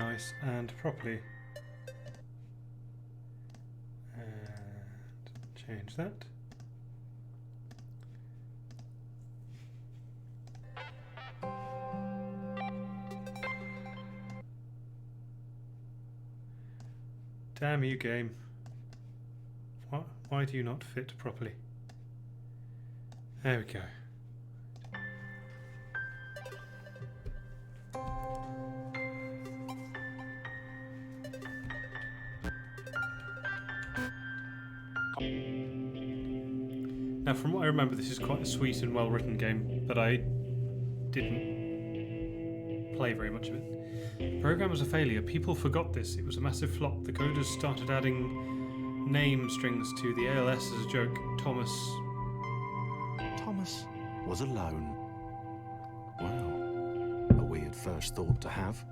nice and properly. And change that. Damn you, game. Why do you not fit properly? There we go. Now, from what I remember, this is quite a sweet and well-written game, but I didn't play very much of it. The program was a failure. People forgot this. It was a massive flop. The coders started adding name strings to the ALS as a joke. Thomas was alone. Wow, a weird first thought to have.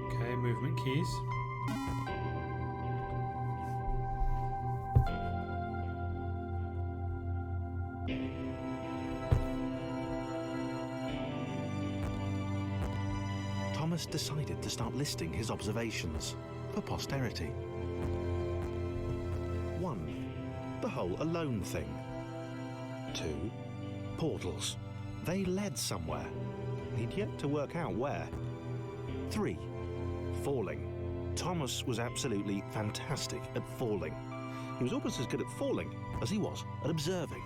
Okay, movement keys. Thomas decided to start listing his observations for posterity. 1. The whole alone thing. 2. Portals. They led somewhere. He'd yet to work out where. 3. Falling. Thomas was absolutely fantastic at falling. He was almost as good at falling as he was at observing.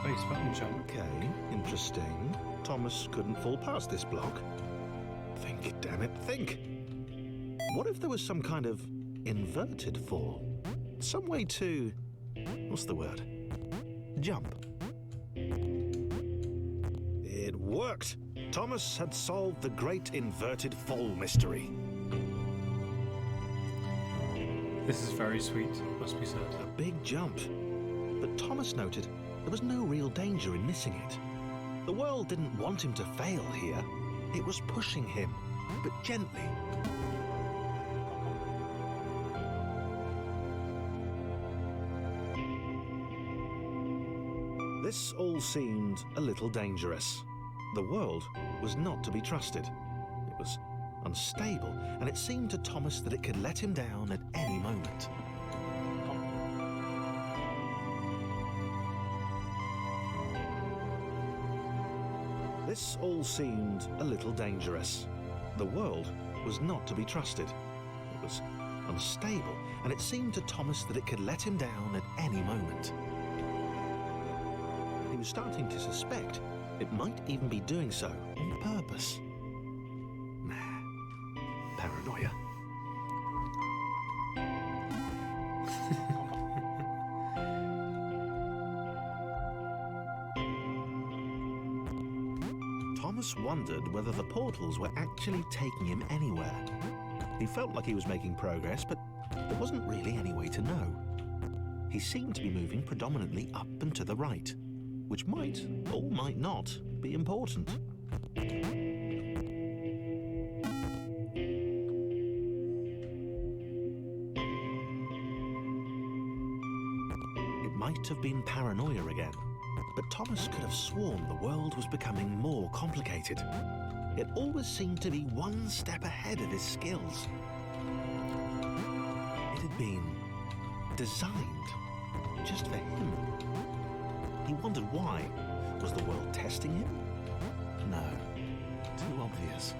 Space button jump. Okay, interesting. Thomas couldn't fall past this block. Think, damn it, think! What if there was some kind of inverted fall? Some way to... what's the word? Jump. It worked! Thomas had solved the great inverted fall mystery. This is very sweet, must be said. A big jump. But Thomas noted there was no real danger in missing it. The world didn't want him to fail here. It was pushing him, but gently. This all seemed a little dangerous. The world was not to be trusted. It was unstable, and it seemed to Thomas that it could let him down at any moment. This all seemed a little dangerous. The world was not to be trusted. It was unstable, and it seemed to Thomas that it could let him down at any moment. He was starting to suspect it might even be doing so on purpose. Nah, paranoia. Thomas wondered whether the portals were actually taking him anywhere. He felt like he was making progress, but there wasn't really any way to know. He seemed to be moving predominantly up and to the right, which might, or might not, be important. It might have been paranoia again, but Thomas could have sworn the world was becoming more complicated. It always seemed to be one step ahead of his skills. It had been designed just for him. He wondered why. Was the world testing him? No, too obvious.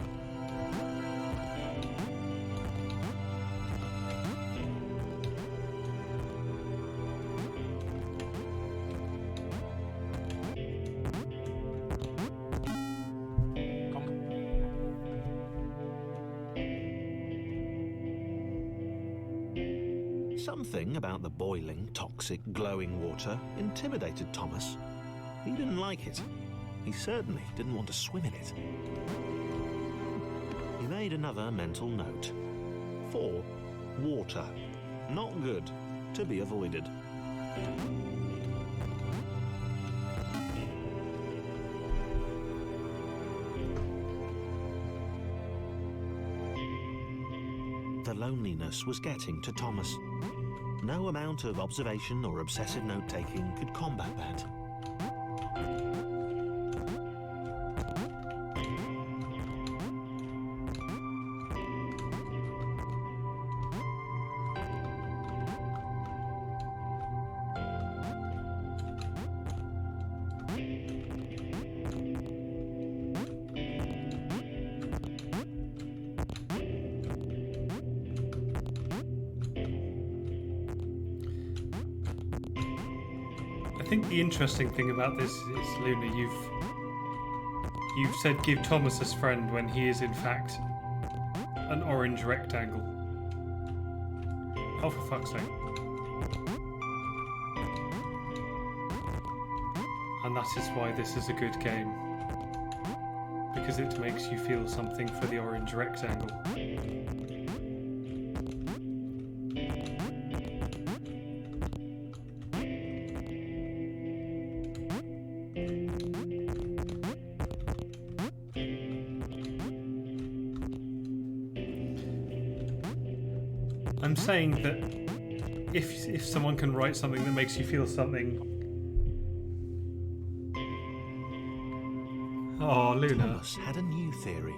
Something about the boiling, toxic, glowing water intimidated Thomas. He didn't like it. He certainly didn't want to swim in it. He made another mental note. 4. Water. Not good. To be avoided. the loneliness was getting to Thomas. No amount of observation or obsessive note-taking could combat that. I think the interesting thing about this is, Luna, you've said give Thomas as friend when he is in fact an orange rectangle. Oh, for fuck's sake. And that is why this is a good game. Because it makes you feel something for the orange rectangle. I'm saying that if someone can write something that makes you feel something. Oh, Luna. Thomas had a new theory.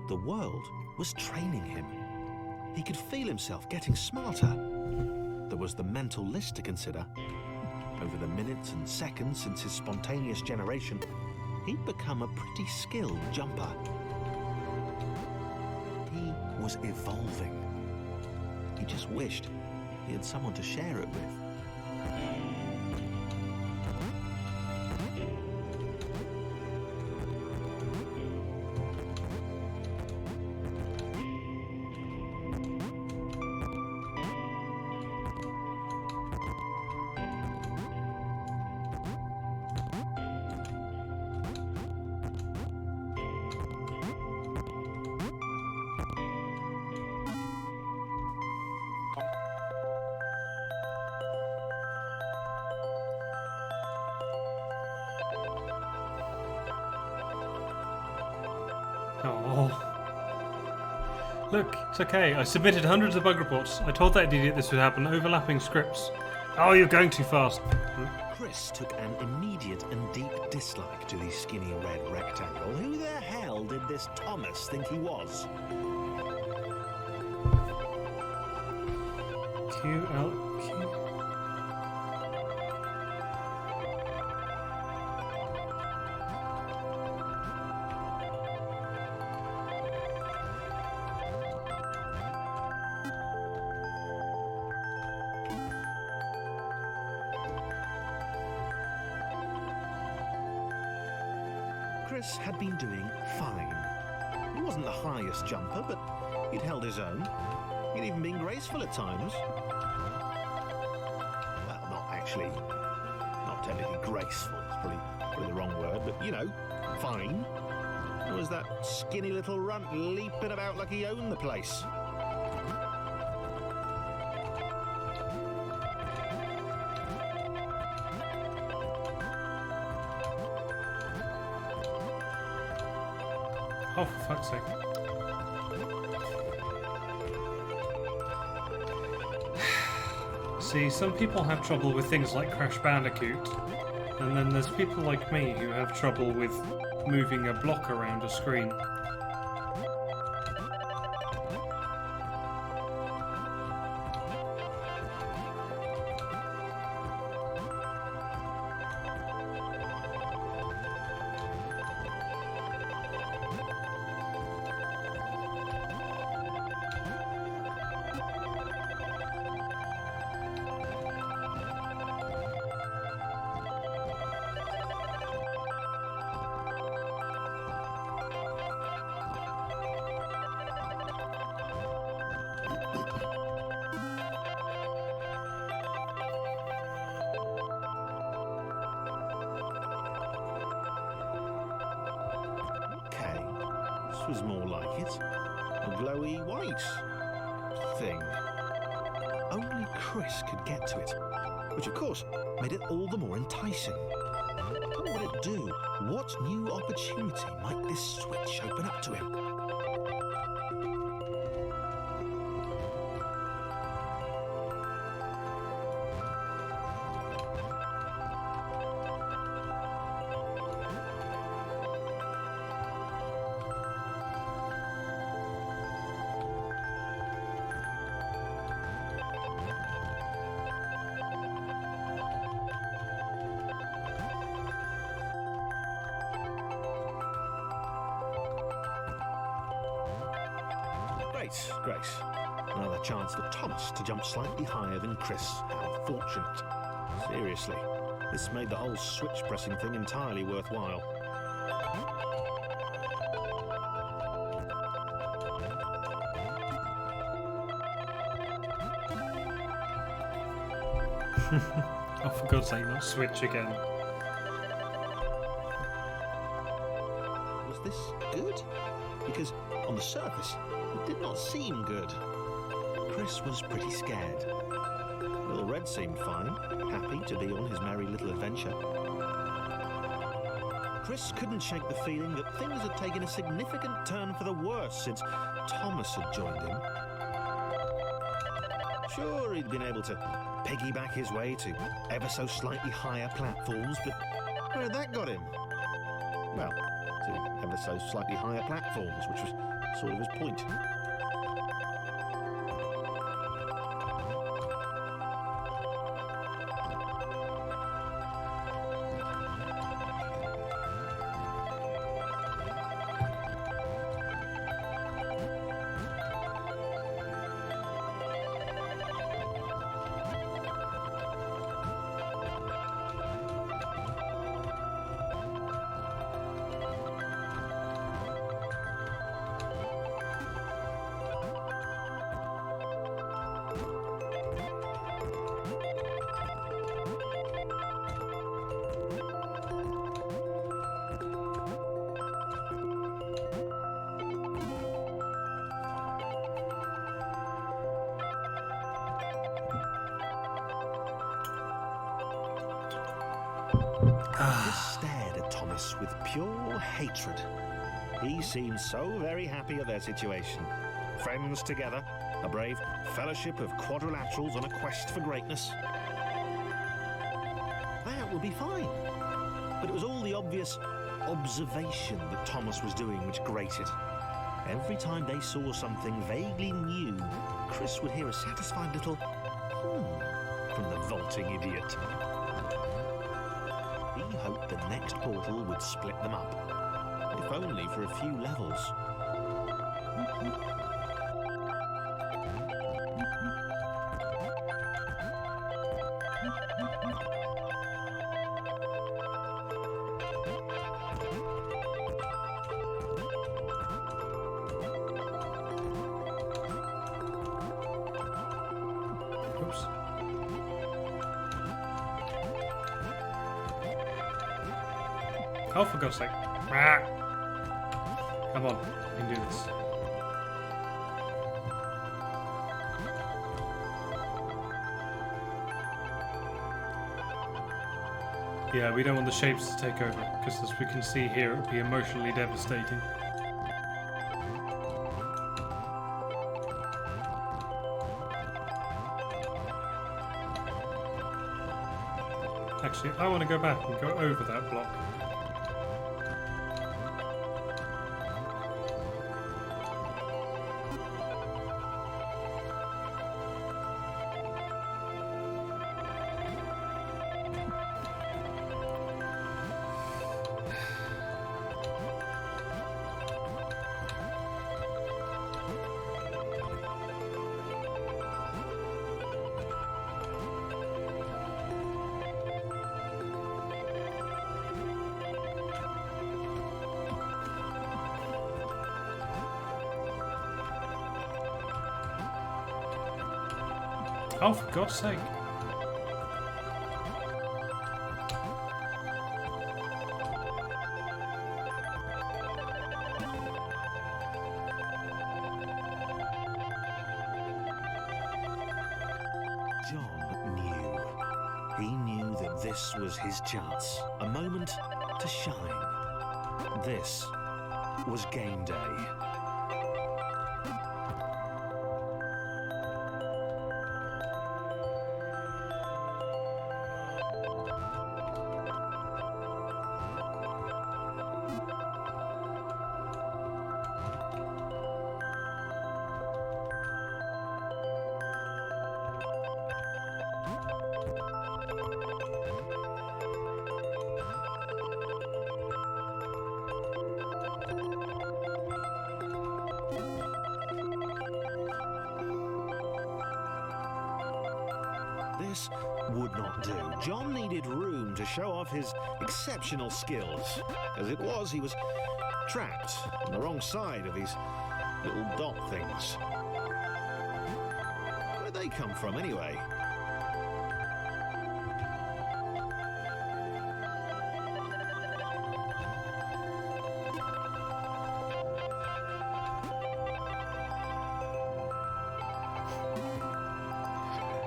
The world was training him. He could feel himself getting smarter. There was the mental list to consider. Over the minutes and seconds since his spontaneous generation, he'd become a pretty skilled jumper. He was evolving. He just wished he had someone to share it with. Oh. Look, it's okay. I submitted hundreds of bug reports. I told that idiot this would happen. Overlapping scripts. Oh, you're going too fast. Chris took an immediate and deep dislike to the skinny red rectangle. Who the hell did this Thomas think he was? QLQ. Chris had been doing fine. He wasn't the highest jumper, but he'd held his own. He'd even been graceful at times. Well, not actually. Not technically graceful. It's probably the wrong word, but you know, fine. There was that skinny little runt leaping about like he owned the place. Oh, for fuck's sake. See, some people have trouble with things like Crash Bandicoot, and then there's people like me who have trouble with moving a block around a screen. Was more like it. A glowy white thing. Only Chris could get to it, which of course made it all the more enticing. What would it do? What new opportunity might this switch open up to him? Great, great. Another chance for Thomas to jump slightly higher than Chris. How fortunate. Seriously, this made the whole switch pressing thing entirely worthwhile. Oh, for God's sake, not switch again. Was this good? Because on the surface, it did not seem good. Chris was pretty scared. Little Red seemed fine, happy to be on his merry little adventure. Chris couldn't shake the feeling that things had taken a significant turn for the worse since Thomas had joined him. Sure, he'd been able to piggyback his way to ever so slightly higher platforms, but where had that got him? Well, to ever so slightly higher platforms, which was sort of his point. Chris stared at Thomas with pure hatred. He seemed so very happy at their situation. Friends together, a brave fellowship of quadrilaterals on a quest for greatness. That would be fine. But it was all the obvious observation that Thomas was doing which grated. Every time they saw something vaguely new, Chris would hear a satisfied little from the vaulting idiot. He hoped the next portal would split them up, if only for a few levels. Oops. Oh, for God's sake. Ah. Come on, we can do this. Yeah, we don't want the shapes to take over, because as we can see here, it would be emotionally devastating. Actually, I want to go back and go over that block. Oh, for God's sake. John knew. He knew that this was his chance. A moment to shine. This was game day. This would not do. John needed room to show off his exceptional skills. As it was, he was trapped on the wrong side of these little dot things. Where'd they come from, anyway?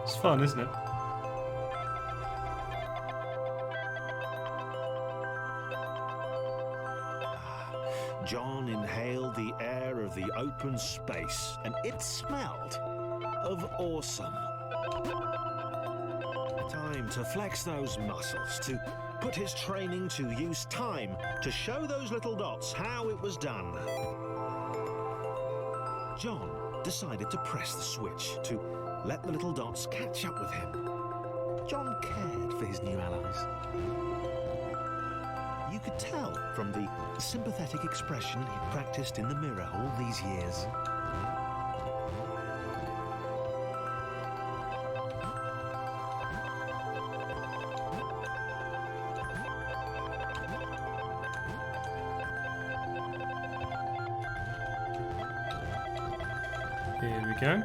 It's fun, isn't it? John inhaled the air of the open space, and it smelled of awesome. Time to flex those muscles, to put his training to use, time to show those little dots how it was done. John decided to press the switch, to let the little dots catch up with him. John cared for his new allies. You could tell from the sympathetic expression he practiced in the mirror all these years. Here we go.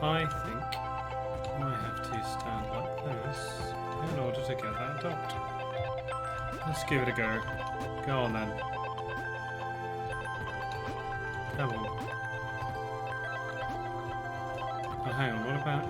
I think I have to stand like this in order to get that dot. Let's give it a go. Go on then. Come on. Oh, hang on, what about...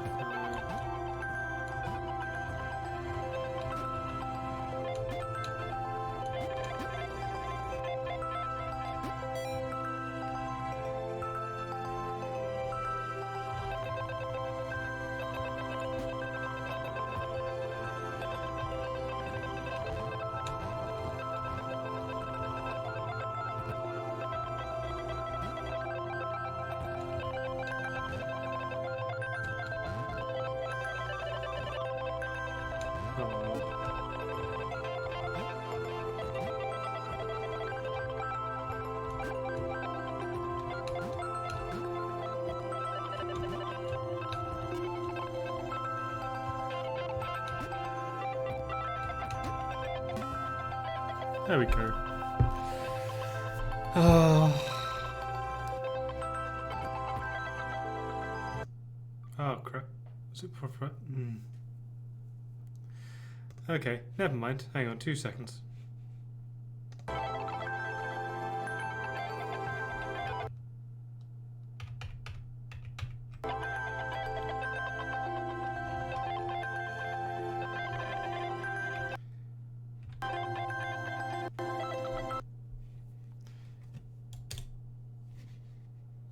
There we go. Oh, crap. Was it proper? Okay, never mind. Hang on 2 seconds.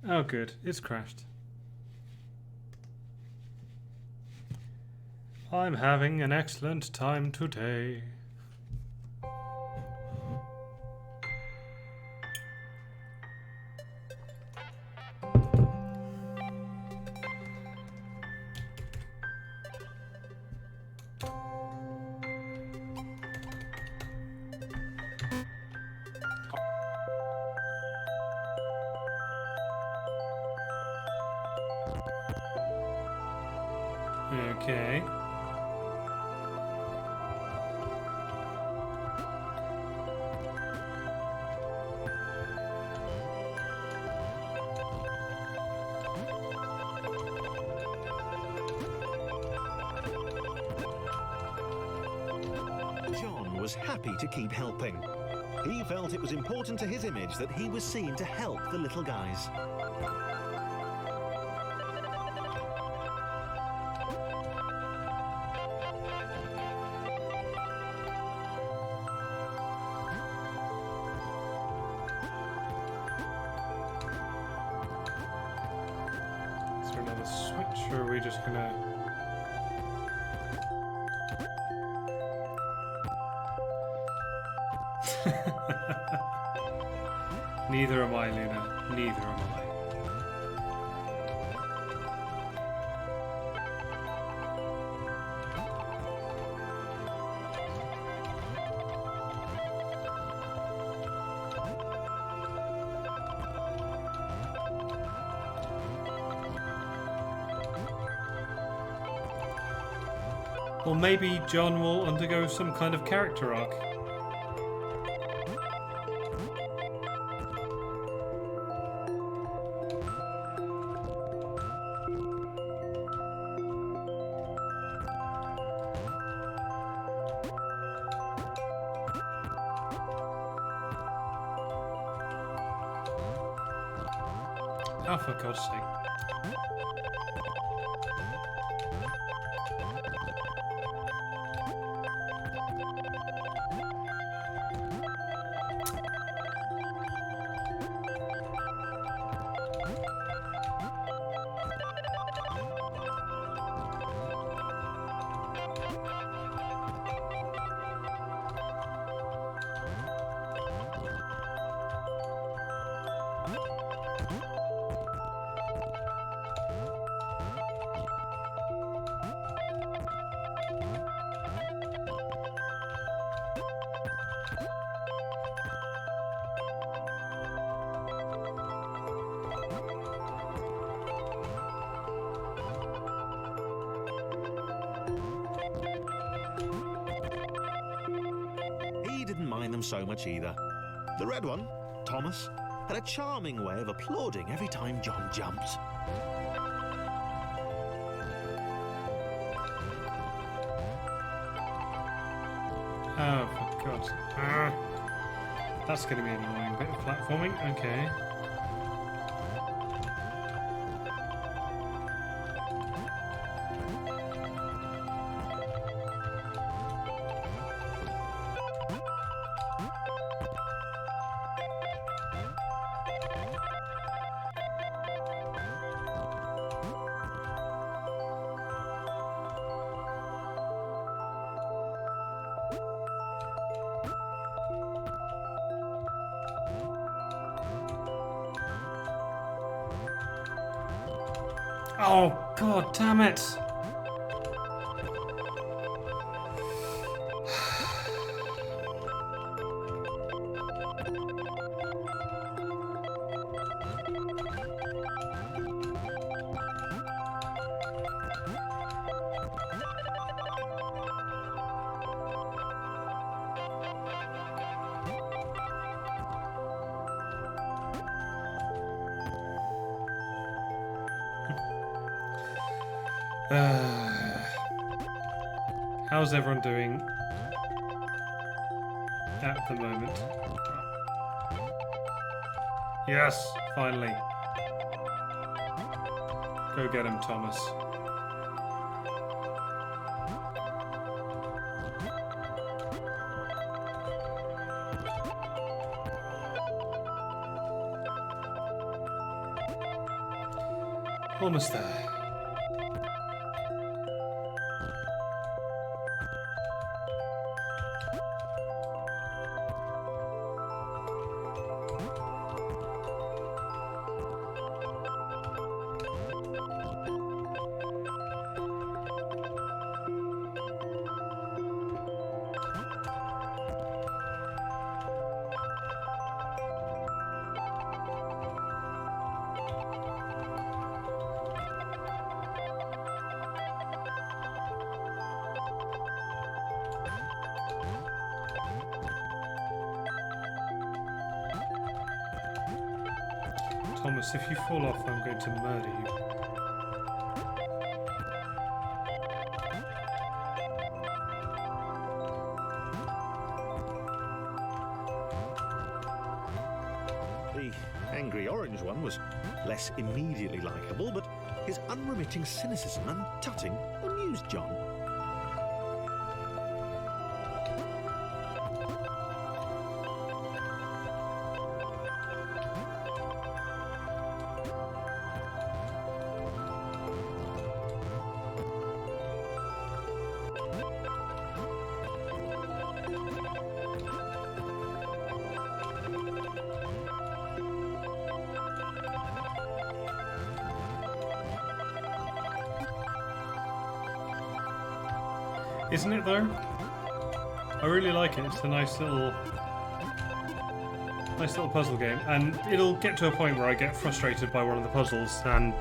Oh good, it's crashed. I'm having an excellent time today. Okay. John was happy to keep helping. He felt it was important to his image that he was seen to help the little guys. switch, or are we just gonna... Neither am I, Luna. Neither am I. Or maybe John will undergo some kind of character arc. Oh, for God's sake. He didn't mind them so much either. The red one, Thomas, had a charming way of applauding every time John jumped. Oh, for God's sake. That's going to be an annoying bit of platforming. Okay. Oh, God damn it! How's everyone doing at the moment? Yes, finally. Go get him, Thomas. Almost there. Thomas, if you fall off, I'm going to murder you. The angry orange one was less immediately likeable, but his unremitting cynicism and tutting amused John. Isn't it though? I really like it. It's a nice little puzzle game, and it'll get to a point where I get frustrated by one of the puzzles and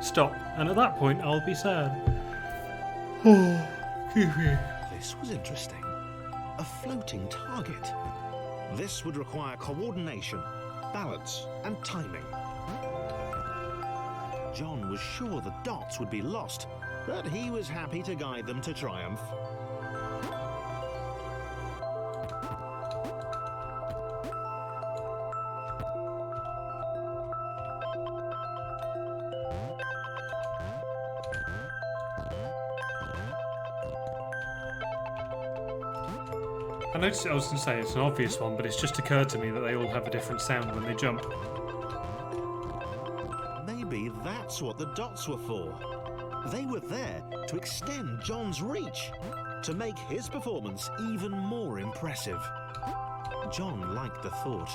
stop, and at that point I'll be sad. Oh, excuse me. This was interesting. A floating target. This would require coordination, balance, and timing. John was sure the dots would be lost, but he was happy to guide them to triumph. I noticed, I was going to say it's an obvious one, but it's just occurred to me that they all have a different sound when they jump. Maybe that's what the dots were for. They were there to extend John's reach, to make his performance even more impressive. John liked the thought.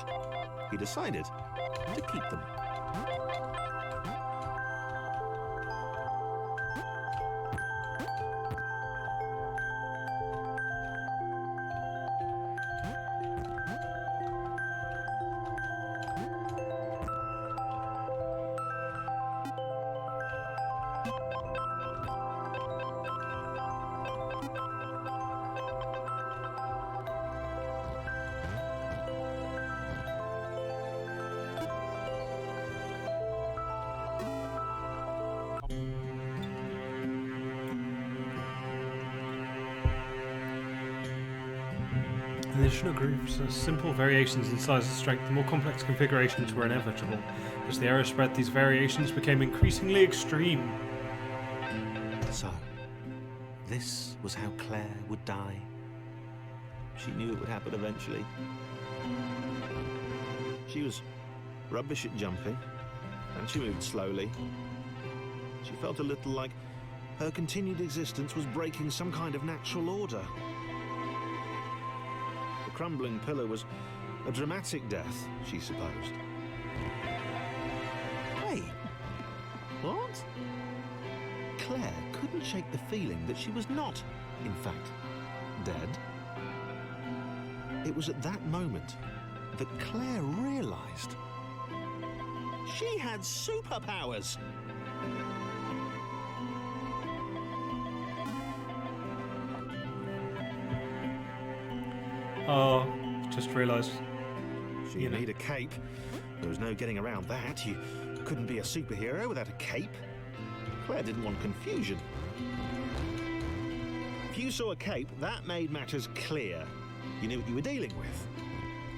He decided to keep them. Additional groups, simple variations in size and strength, the more complex configurations were inevitable. As the era spread, these variations became increasingly extreme. So, this was how Claire would die. She knew it would happen eventually. She was rubbish at jumping, and she moved slowly. She felt a little like her continued existence was breaking some kind of natural order. The crumbling pillar was a dramatic death, she supposed. Wait, what? Claire couldn't shake the feeling that she was not, in fact, dead. It was at that moment that Claire realized she had superpowers. Oh, just realised. She need a cape. There was no getting around that. You couldn't be a superhero without a cape. Claire didn't want confusion. If you saw a cape, that made matters clear. You knew what you were dealing with.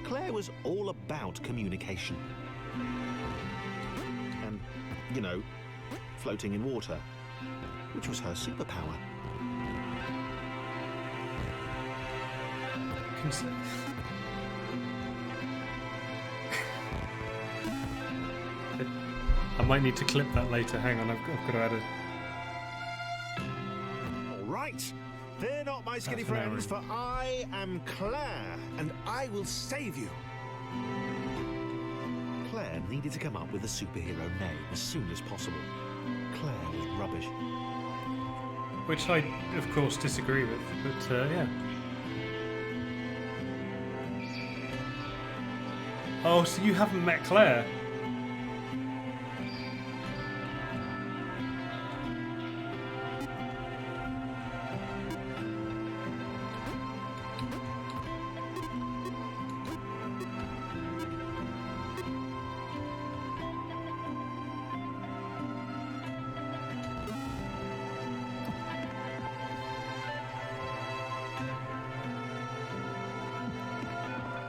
Claire was all about communication. And, you know, floating in water, which was her superpower. I might need to clip that later. Hang on, I've got to add it. All right. They're not my skinny friends, for I am Claire, and I will save you. Claire needed to come up with a superhero name as soon as possible. Claire was rubbish. Which I, of course, disagree with, but yeah. Oh, so you haven't met Claire?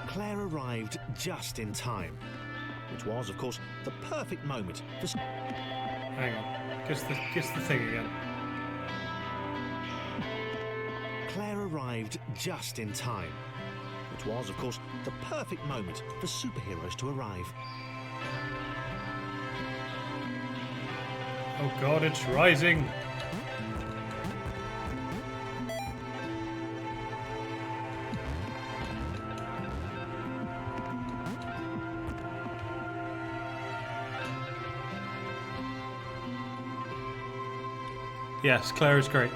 Claire arrived just in time, which was, of course, the perfect moment for... Hang on. Guess the thing again. Claire arrived just in time, which was, of course, the perfect moment for superheroes to arrive. Oh god, it's rising! Yes, Claire is great.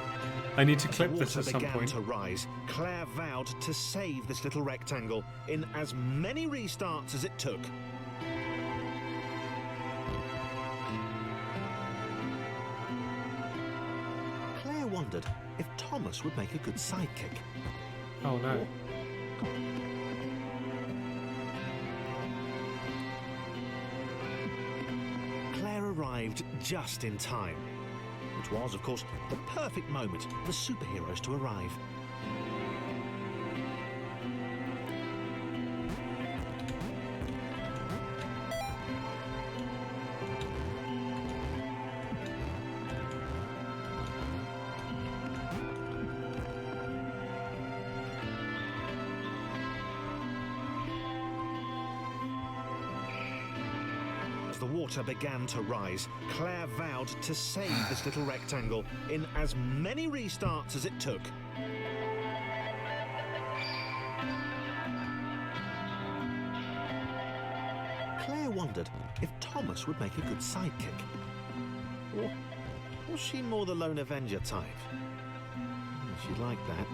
I need to As clip the this water at some began point. to rise, Claire vowed to save this little rectangle in as many restarts as it took. Claire wondered if Thomas would make a good sidekick. Oh no. Claire arrived just in time, which was, of course, the perfect moment for the superheroes to arrive. As the water began to rise, Claire vowed to save this little rectangle in as many restarts as it took. Claire wondered if Thomas would make a good sidekick. Or was she more the lone Avenger type? She'd like that.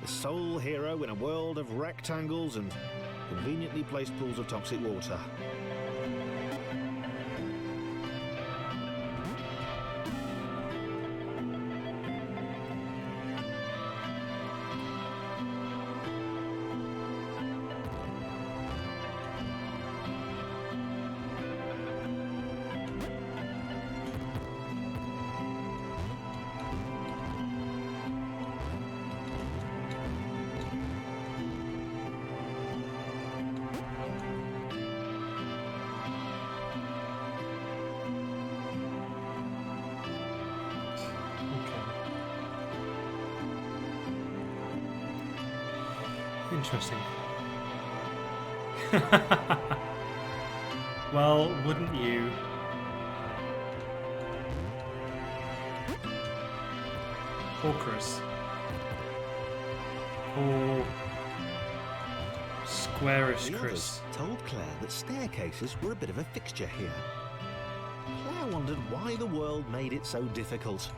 The sole hero in a world of rectangles and conveniently placed pools of toxic water. Interesting. Well, wouldn't you? Poor Chris. Poor squarish The Chris. others told Claire that staircases were a bit of a fixture here. Claire wondered why the world made it so difficult.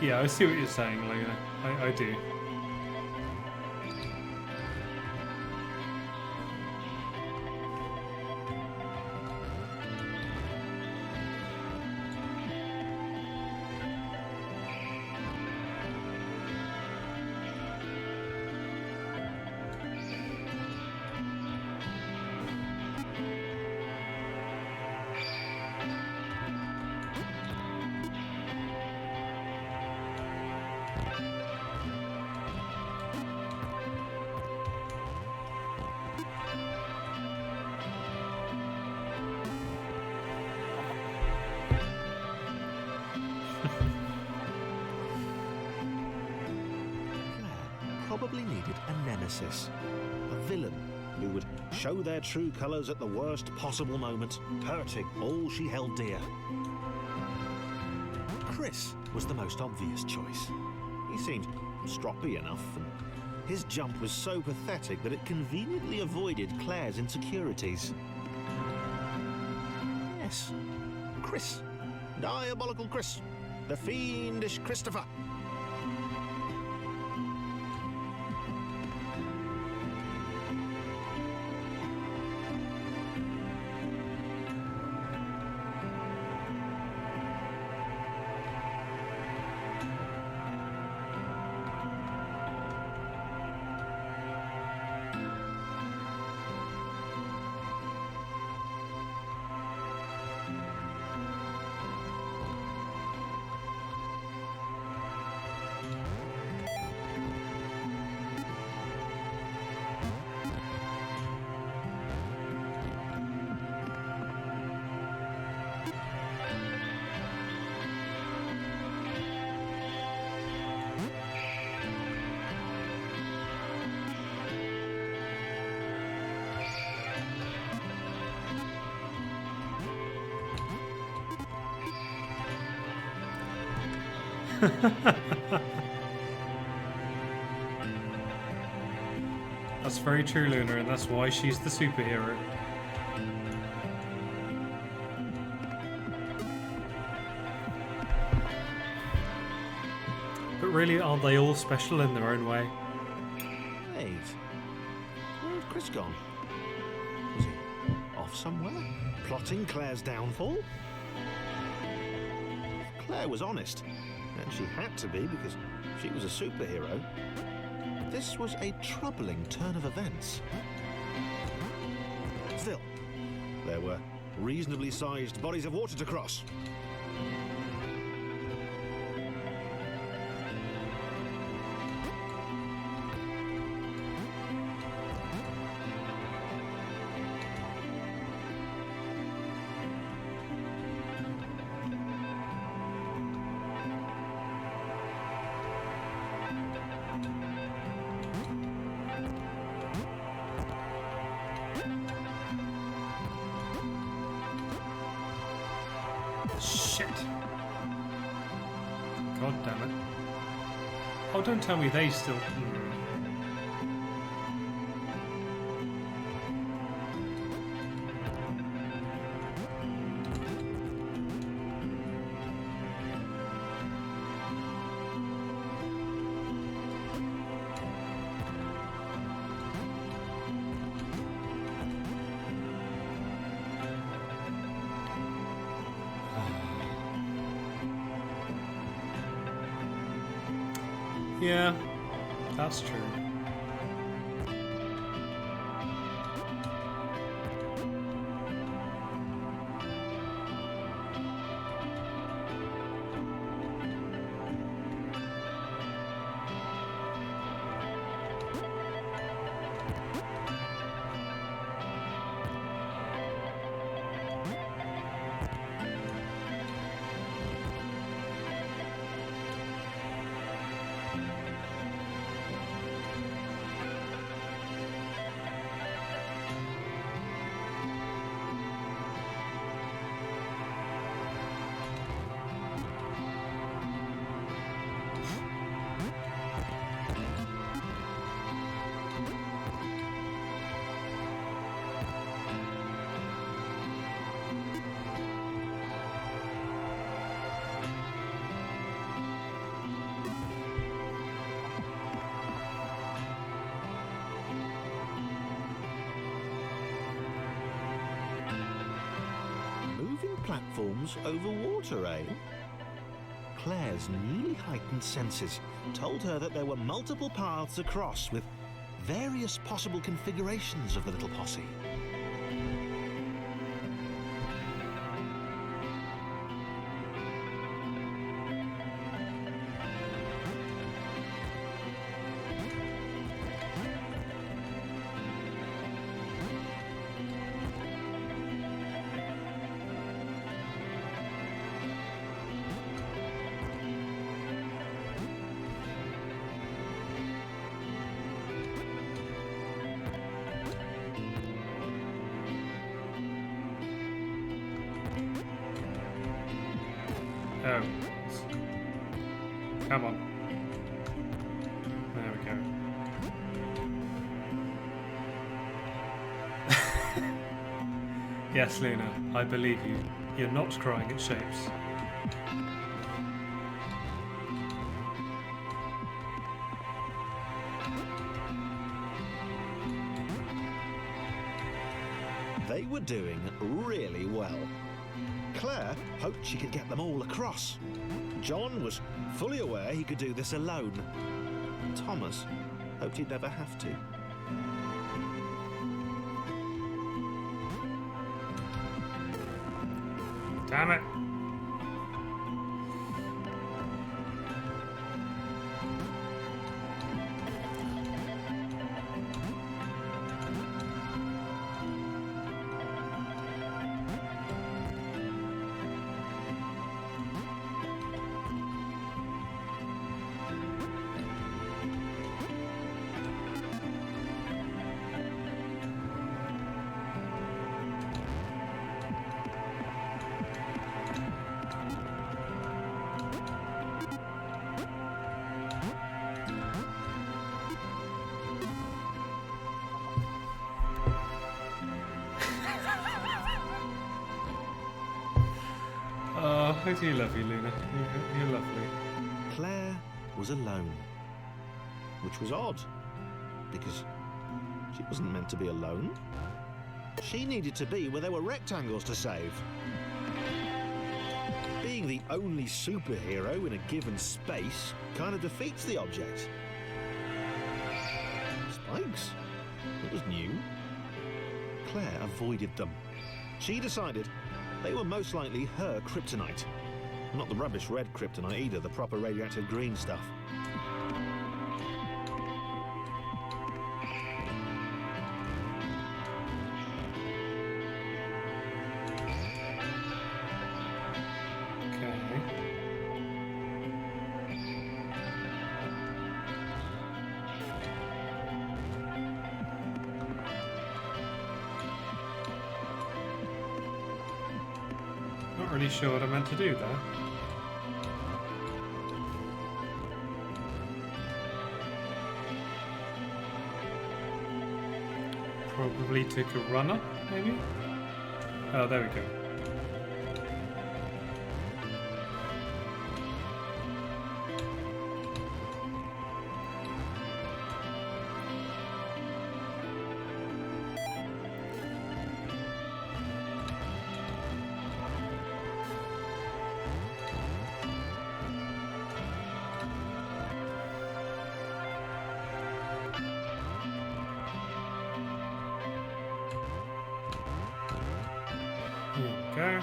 Yeah, I see what you're saying, Lena. I do. Probably needed a nemesis, a villain who would show their true colours at the worst possible moment, hurting all she held dear. Chris was the most obvious choice. He seemed stroppy enough, and his jump was so pathetic that it conveniently avoided Claire's insecurities. Yes, Chris. Diabolical Chris. The fiendish Christopher. That's very true, Luna, and that's why she's the superhero. But really, aren't they all special in their own way? Wait, where had Chris gone? Was he off somewhere? Plotting Claire's downfall? Claire was honest, and she had to be because she was a superhero. This was a troubling turn of events. Still, there were reasonably sized bodies of water to cross. Shit. God damn it. Oh, don't tell me they still... Yeah, that's true. Moving platforms over water, eh? Claire's newly heightened senses told her that there were multiple paths across with various possible configurations of the little posse. Oh. Come on. There we go. Yes, Luna, I believe you. You're not crying at shapes. They were doing really well. Claire hoped she could get them all across. John was fully aware he could do this alone. Thomas hoped he'd never have to. Damn it! Oh, I do love you, Luna. You're lovely. Claire was alone, which was odd, because she wasn't meant to be alone. She needed to be where there were rectangles to save. Being the only superhero in a given space kind of defeats the object. Spikes? It was new. Claire avoided them. She decided they were most likely her kryptonite. Not the rubbish red kryptonite either, the proper radioactive green stuff. Not really sure what I meant to do there. Probably took a runner, maybe? Oh, there we go. Here we go.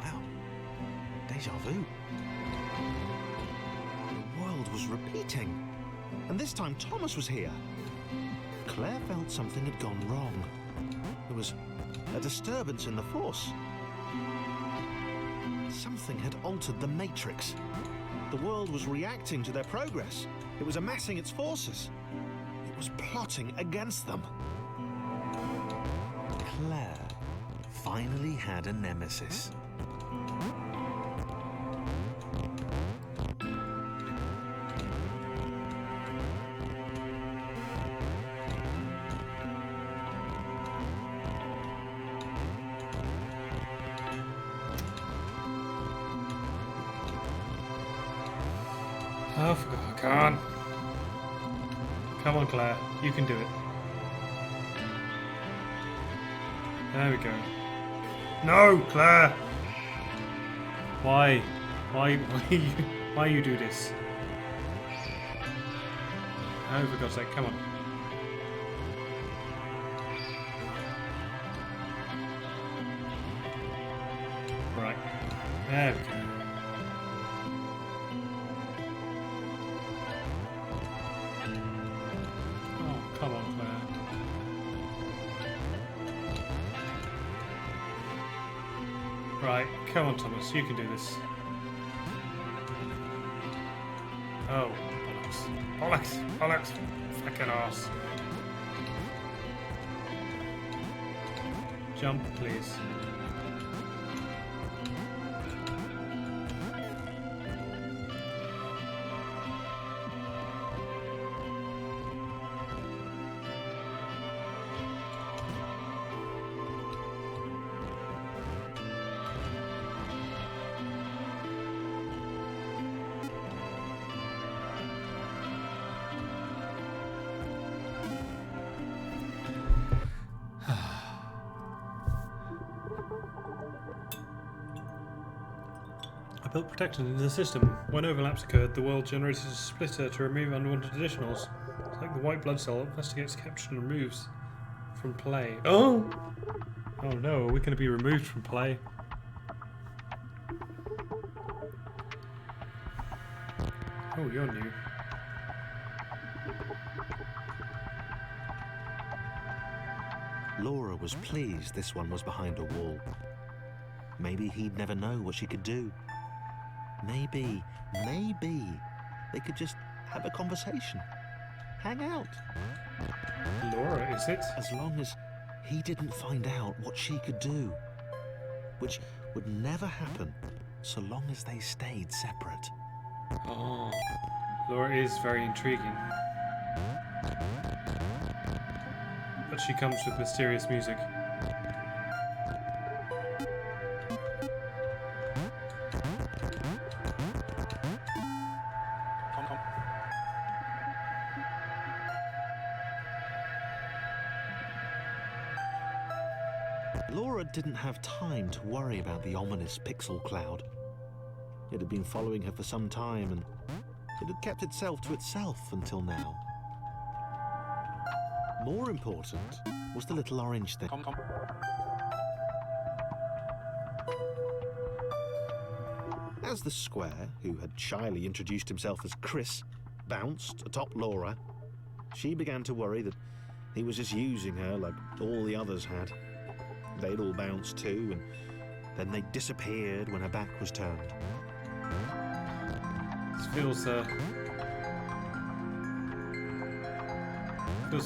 Wow. Deja vu. The world was repeating. And this time Thomas was here. Claire felt something had gone wrong. There was a disturbance in the Force. Something had altered the Matrix. The world was reacting to their progress. It was amassing its forces. It was plotting against them. Claire finally had a nemesis. Oh, for God, come on. Come on, Claire. You can do it. There we go. No, Claire! Why? Why you do this? Oh, for God's sake, come on. Right. There we go. Come on, Claire. Right, come on, Thomas, you can do this. Oh, bollocks. Bollocks! Bollocks! Fucking arse. Jump, please. I built protectors into the system. When overlaps occurred, the world generated a splitter to remove unwanted additionals. It's like the white blood cell investigates, captures, and removes from play. Oh! Oh no, are we going to be removed from play? Oh, you're new. Laura was pleased this one was behind a wall. Maybe he'd never know what she could do. Maybe they could just have a conversation. hang out. Laura, is it? As long as he didn't find out what she could do. Which would never happen so long as they stayed separate. Oh, Laura is very intriguing. But she comes with mysterious music. Laura didn't have time to worry about the ominous pixel cloud. It had been following her for some time, and it had kept itself to itself until now. More important was the little orange thing. As the square, who had shyly introduced himself as Chris, bounced atop Laura, she began to worry that he was just using her like all the others had. They'd all bounced too, and then they disappeared when her back was turned. This feels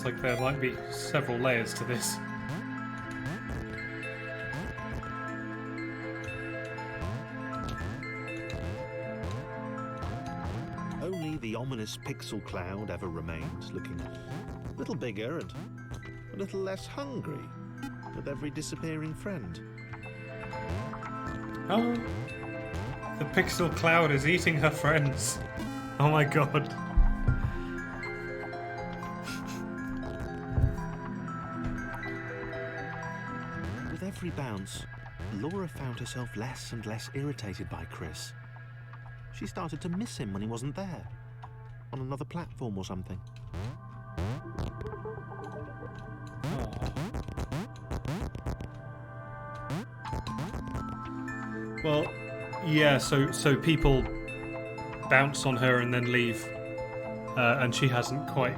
like there might be several layers to this. Only the ominous pixel cloud ever remained, looking a little bigger and a little less hungry with every disappearing friend. Oh, the pixel cloud is eating her friends. Oh my god. With every bounce, Laura found herself less and less irritated by Chris. She started to miss him when he wasn't there, on another platform or something. Well, yeah, so people bounce on her and then leave, and she hasn't quite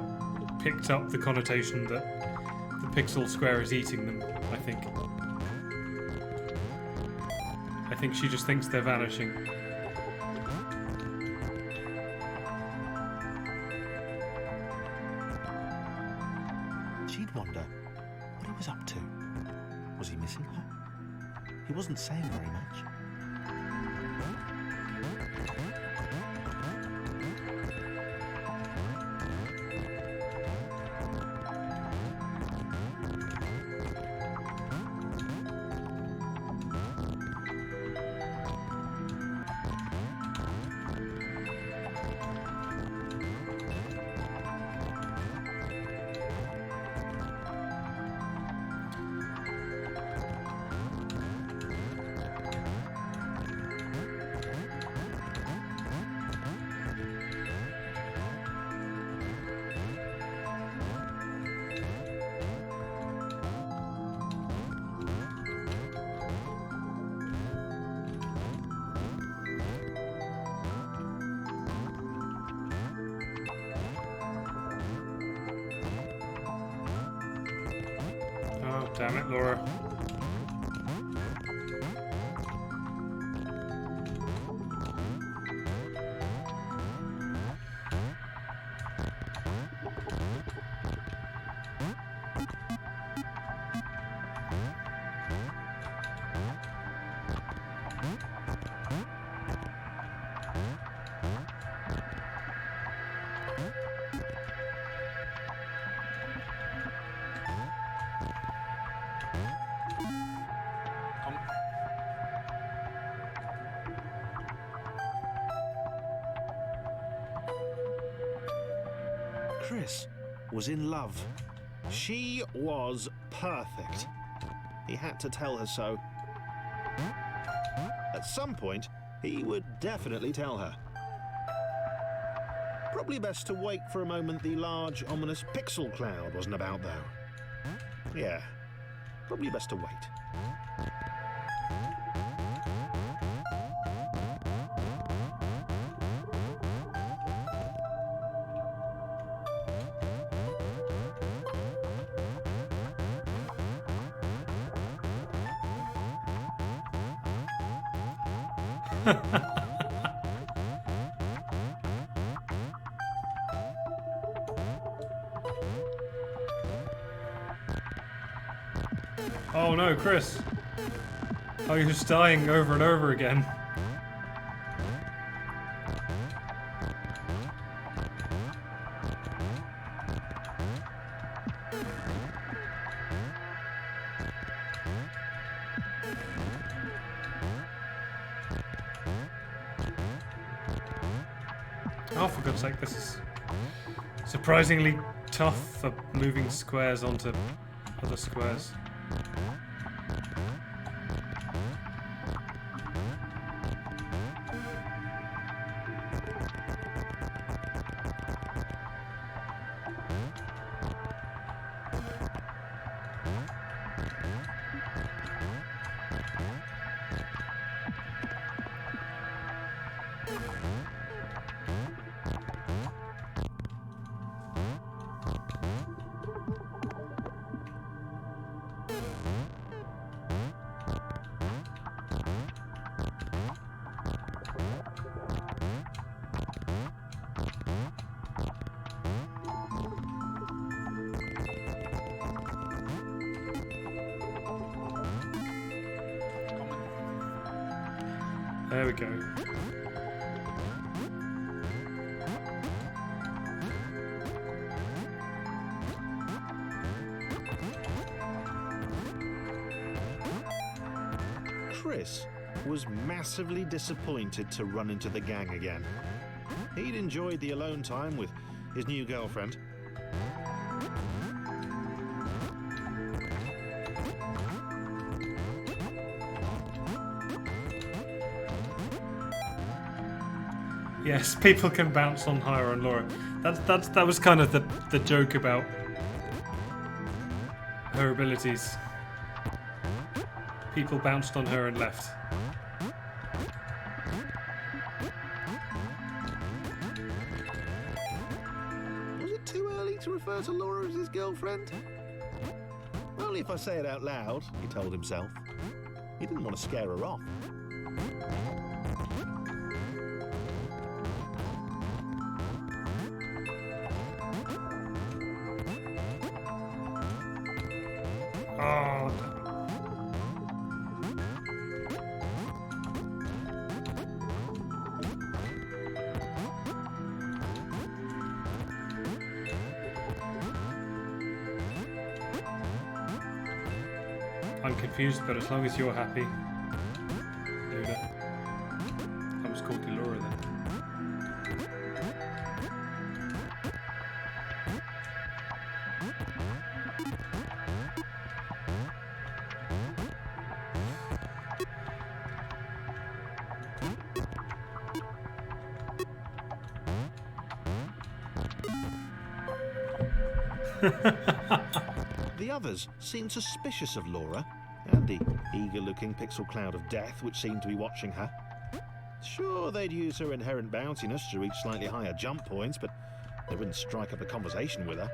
picked up the connotation that the pixel square is eating them, I think. I think she just thinks they're vanishing. She'd wonder what he was up to. Was he missing her? He wasn't saying very much. Oh, damn it, Laura. Chris was in love. She was perfect. He had to tell her so. At some point, he would definitely tell her. Probably best to wait for a moment the large, ominous pixel cloud wasn't about, though. Yeah, probably best to wait. Oh no, Chris! Oh, you're just dying over and over again. Oh, for God's sake, this is surprisingly tough for moving squares onto other squares. There we go. Chris was massively disappointed to run into the gang again. He'd enjoyed the alone time with his new girlfriend. Yes, people can bounce on higher on Laura. That was kind of the joke about her abilities. People bounced on her and left. Was it too early to refer to Laura as his girlfriend? Only if I say it out loud, he told himself. He didn't want to scare her off. Oh. I'm confused, but as long as you're happy, Luda. I was called Delora then. The others seemed suspicious of Laura and the eager-looking pixel cloud of death which seemed to be watching her. Sure, they'd use her inherent bounciness to reach slightly higher jump points, but they wouldn't strike up a conversation with her.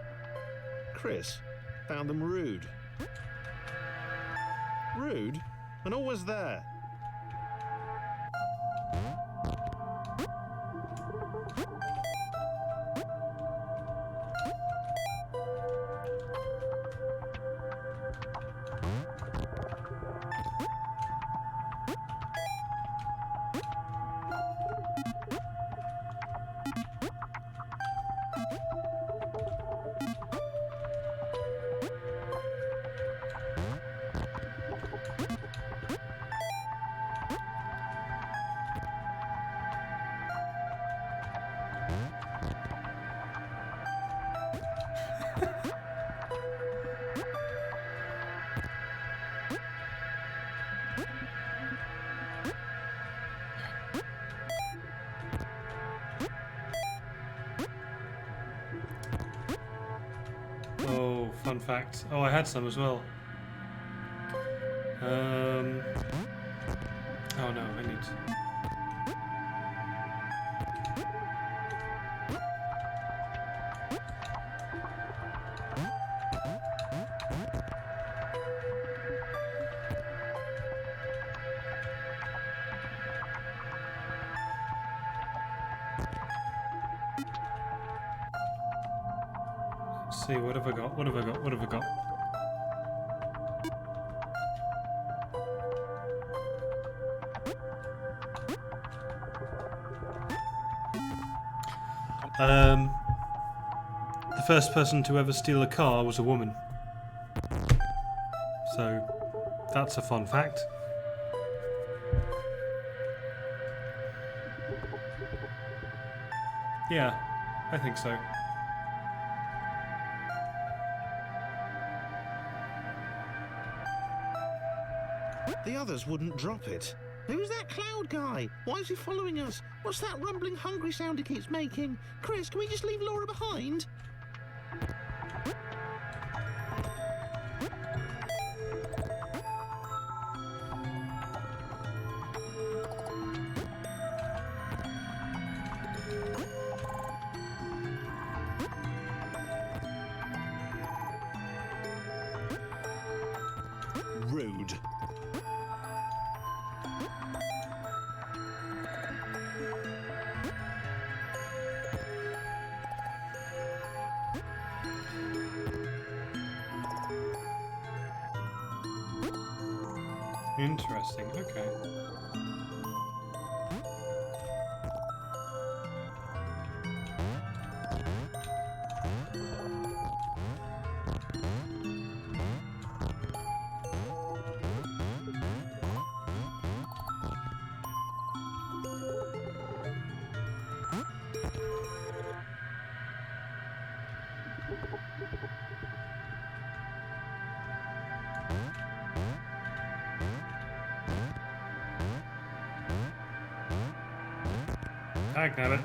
Chris found them rude. Rude? And always there. Oh, fun fact. Oh, I had some as well. Oh no, I need. Let's see, what have I got? What have I got? What have I got? The first person to ever steal a car was a woman. So, that's a fun fact. Yeah, I think so. The others wouldn't drop it. Who's that cloud guy? Why is he following us? What's that rumbling hungry sound he keeps making? Chris, can we just leave Laura behind? Rude. Interesting, okay. Dagnabbit.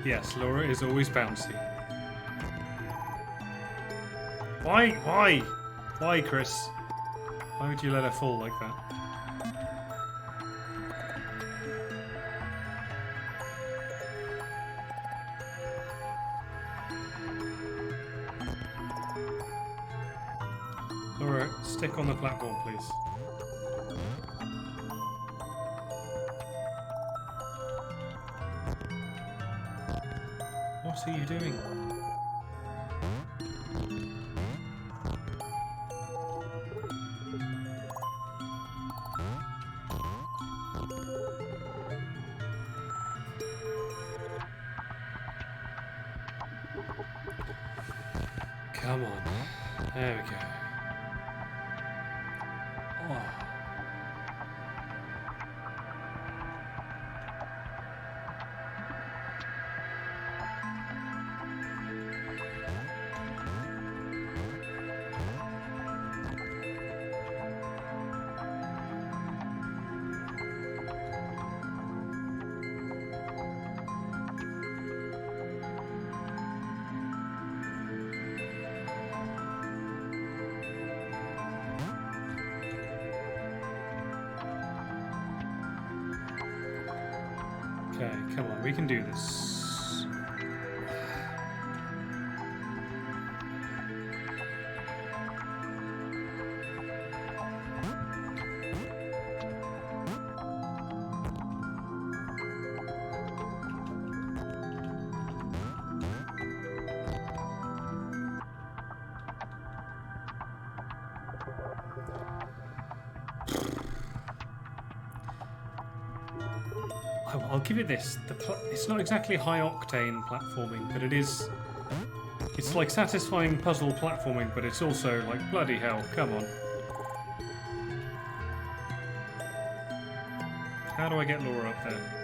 Yes, Laura is always bouncy. Why? Why? Why, Chris? Why would you let her fall like that? Laura, stick on the platform, please. What are you doing? Come on. There we go. Oh. Okay, come on, we can do this. I'll give it this. It's not exactly high-octane platforming, but it is... It's like satisfying puzzle platforming, but it's also like, bloody hell, come on. How do I get Laura up there?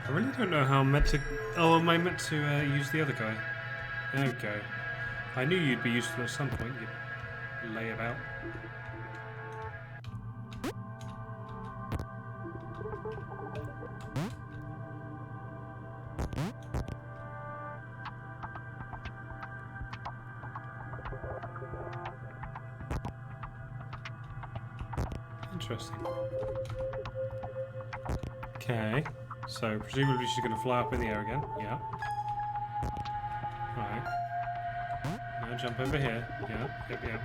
I really don't know how I'm meant to... Oh, am I meant to use the other guy? There we go. I knew you'd be useful at some point, you layabout. Interesting. Okay, so presumably she's going to fly up in the air again. Yeah. Alright. Now jump over here. Yeah, yep.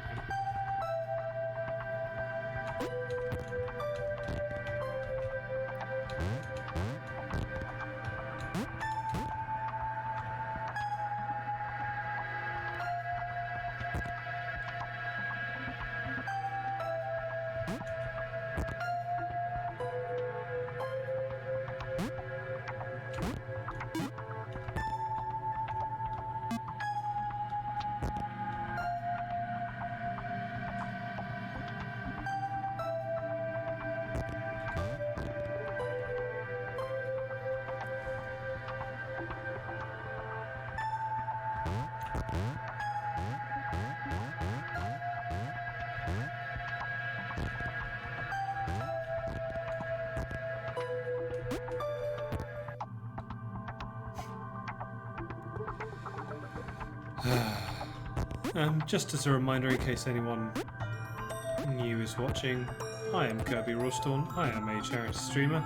Just as a reminder, in case anyone new is watching, I am Kirby Rawstorn. I am a charity streamer,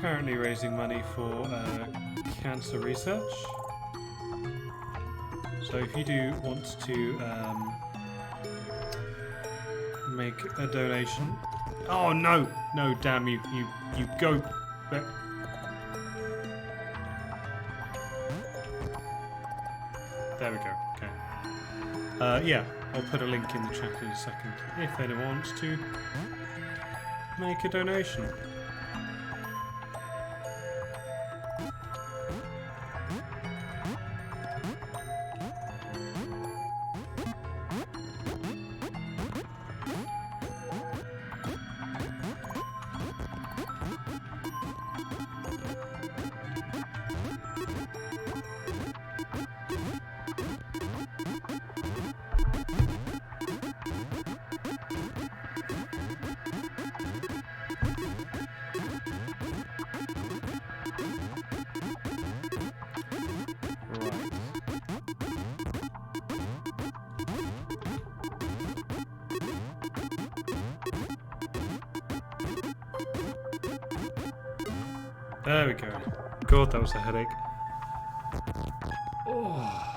currently raising money for cancer research. So if you do want to make a donation, oh no, damn you go. There we go. Okay. Yeah, I'll put a link in the chat in a second if anyone wants to make a donation. There we go. God, that was a headache. Oh.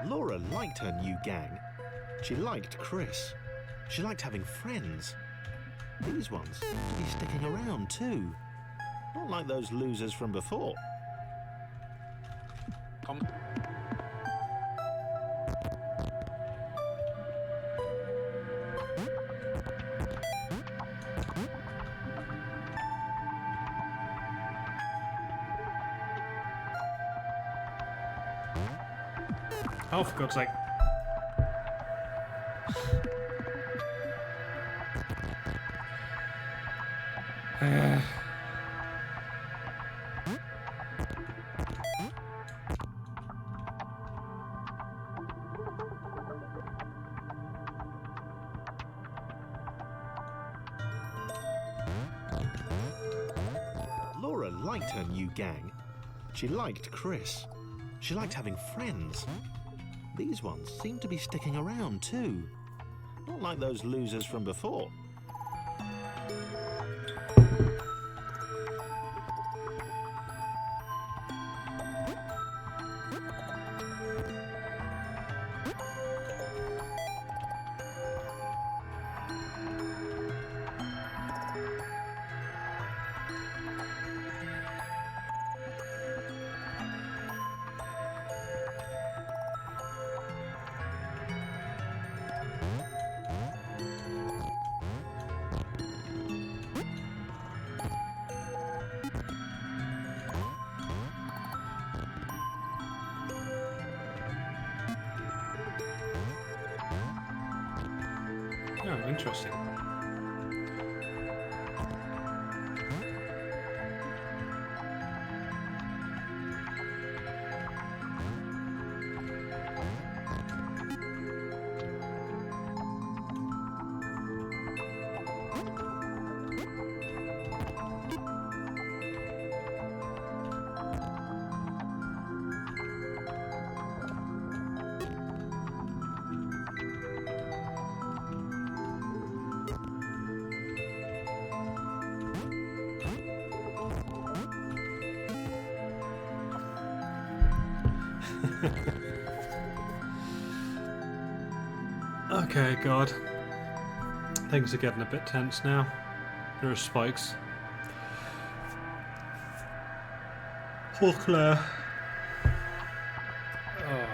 Laura liked her new gang. She liked Chris. She liked having friends. These ones seem to be sticking around too. Not like those losers from before. Oh, for God's sake. Laura liked her new gang. She liked Chris. She liked having friends. These ones seem to be sticking around too. Not like those losers from before. Oh, interesting. Okay, God. Things are getting a bit tense now. There are spikes. Poor Claire. Oh.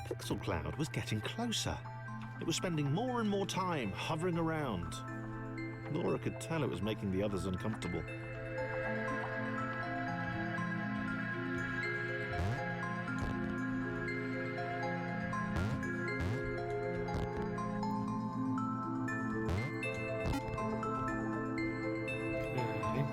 Pixel Cloud was getting closer. It was spending more and more time hovering around. Laura could tell it was making the others uncomfortable. Okay.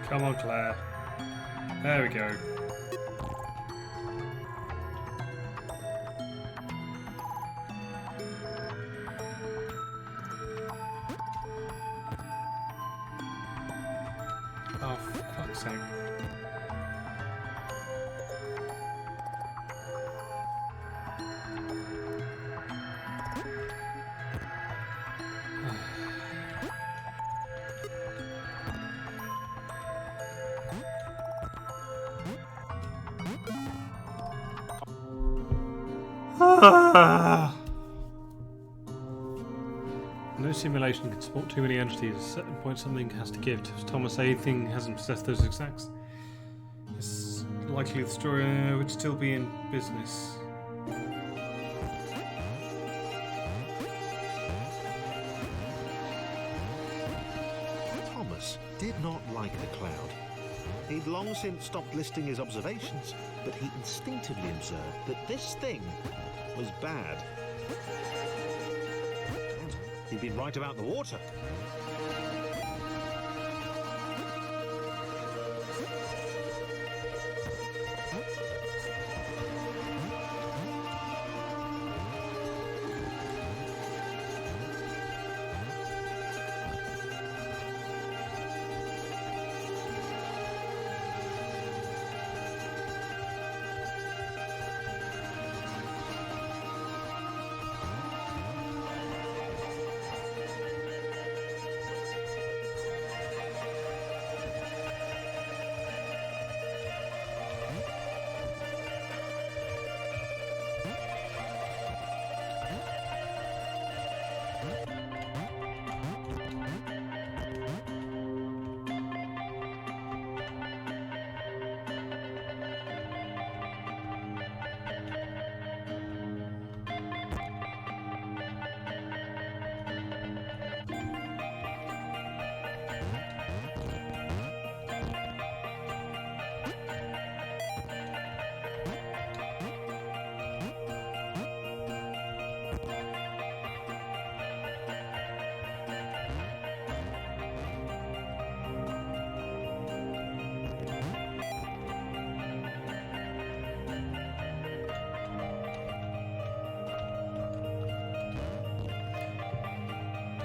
Come on, Claire. There we go. Oh, for fuck's sake. No simulation can support too many entities. At a certain point, something has to give. As Thomas, anything hasn't possessed those exacts. It's likely the story would still be in business. Thomas did not like the cloud. He'd long since stopped listing his observations, but he instinctively observed that this thing was bad. And he'd been right about the water.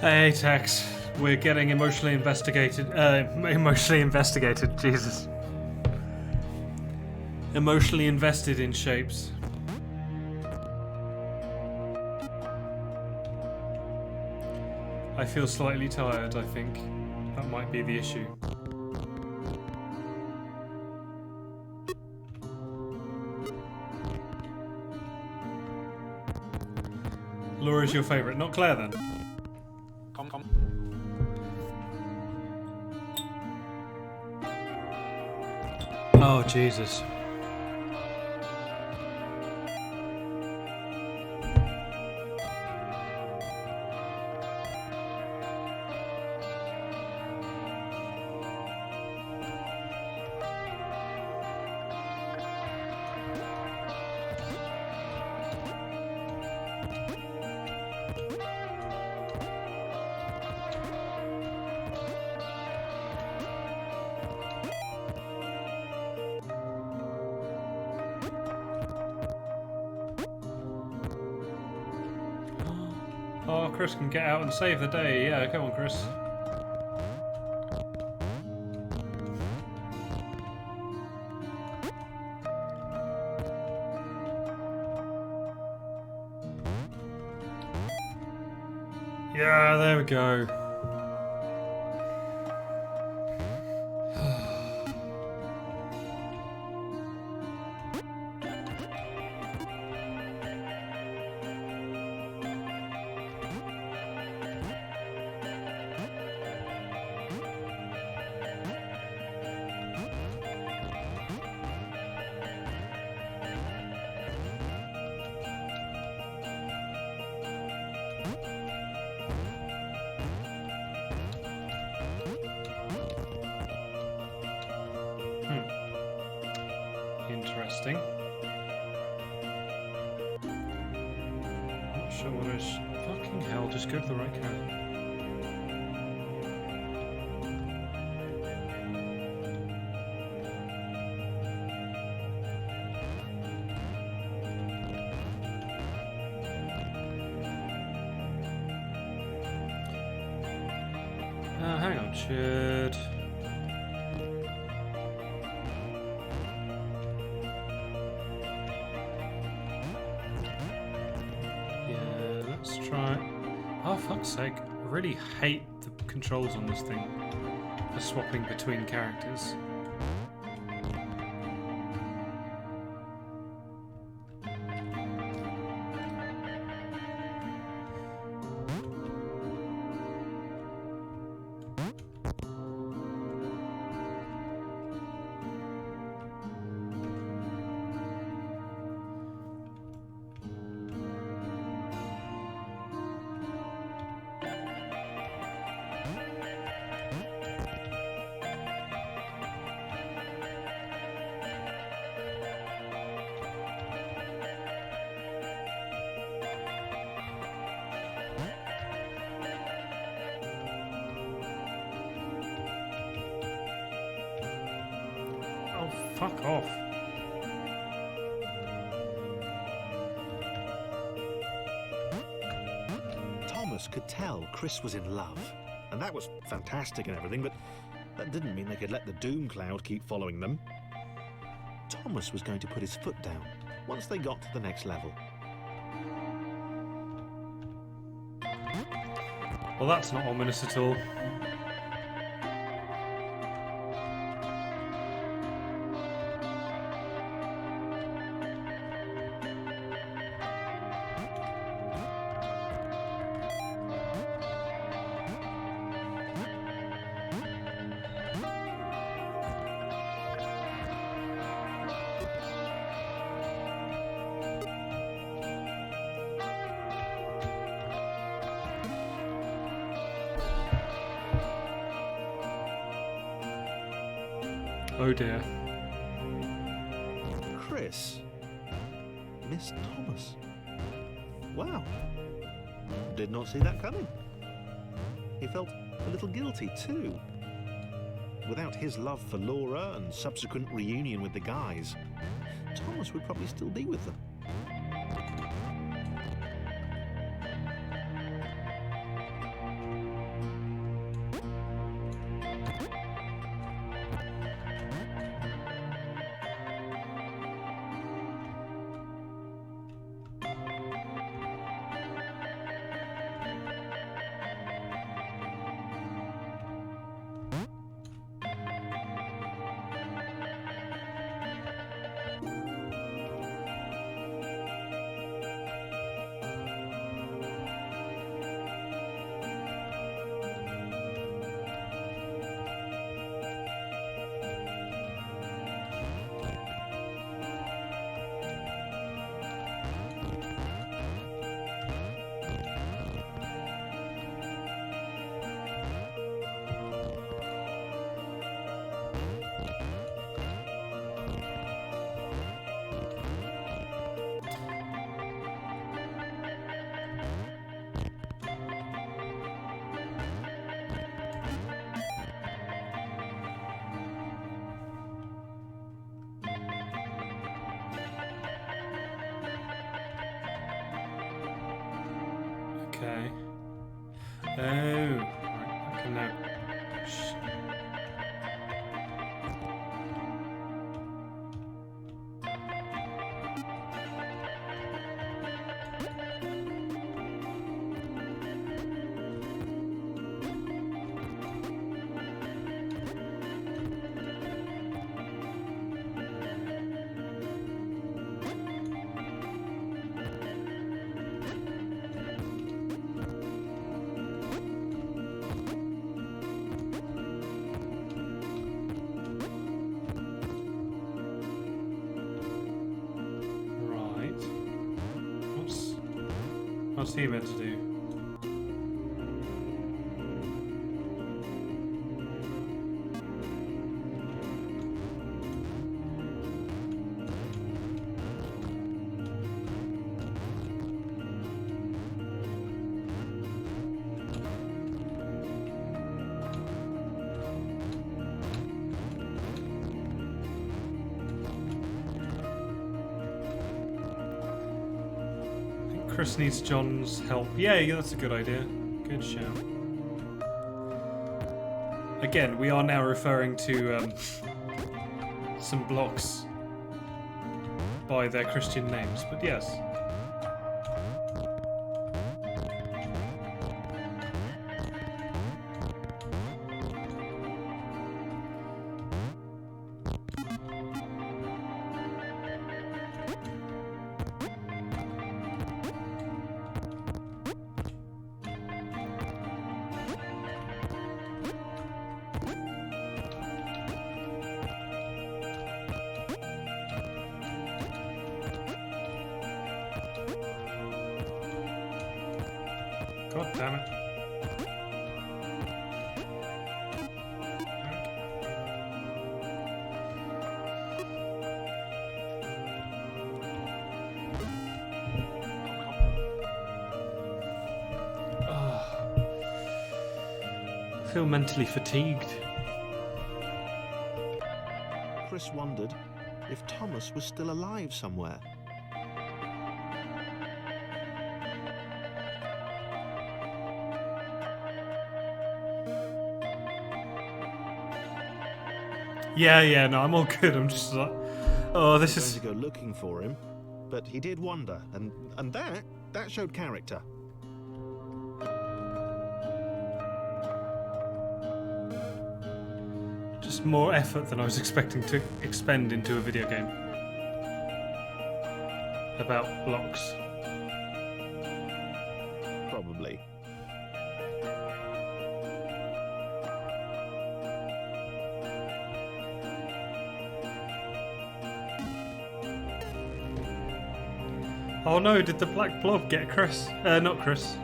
Hey, Tex. We're getting emotionally investigated. Jesus. Emotionally invested in shapes. I feel slightly tired, I think. That might be the issue. Laura's your favourite, not Claire then? Oh, Jesus. Oh, Chris can get out and save the day. Yeah, come on, Chris. Yeah, there we go. Interesting. Not sure what is. Fucking hell, just go to the right character. Hang on, should. Oh, fuck's sake. I really hate the controls on this thing for swapping between characters. Fuck off. Thomas could tell Chris was in love, and that was fantastic and everything, but that didn't mean they could let the doom cloud keep following them. Thomas was going to put his foot down once they got to the next level. Well, that's not ominous at all. Oh dear. Chris? Miss Thomas? Wow. Did not see that coming. He felt a little guilty too. Without his love for Laura and subsequent reunion with the guys, Thomas would probably still be with them. Okay. Oh, right, I can now. What's he meant to do? Chris needs John's help. Yeah, that's a good idea. Good shout. Again, we are now referring to some blocks by their Christian names, but yes. God damn it. I feel mentally fatigued. Chris wondered if Thomas was still alive somewhere. Yeah, no, I'm all good. I'm just like, oh, this is... Going to go looking for him, but he did wonder, and that showed character. Just more effort than I was expecting to expend into a video game about blocks. Probably. Oh no, did the black blob get Chris? Not Chris.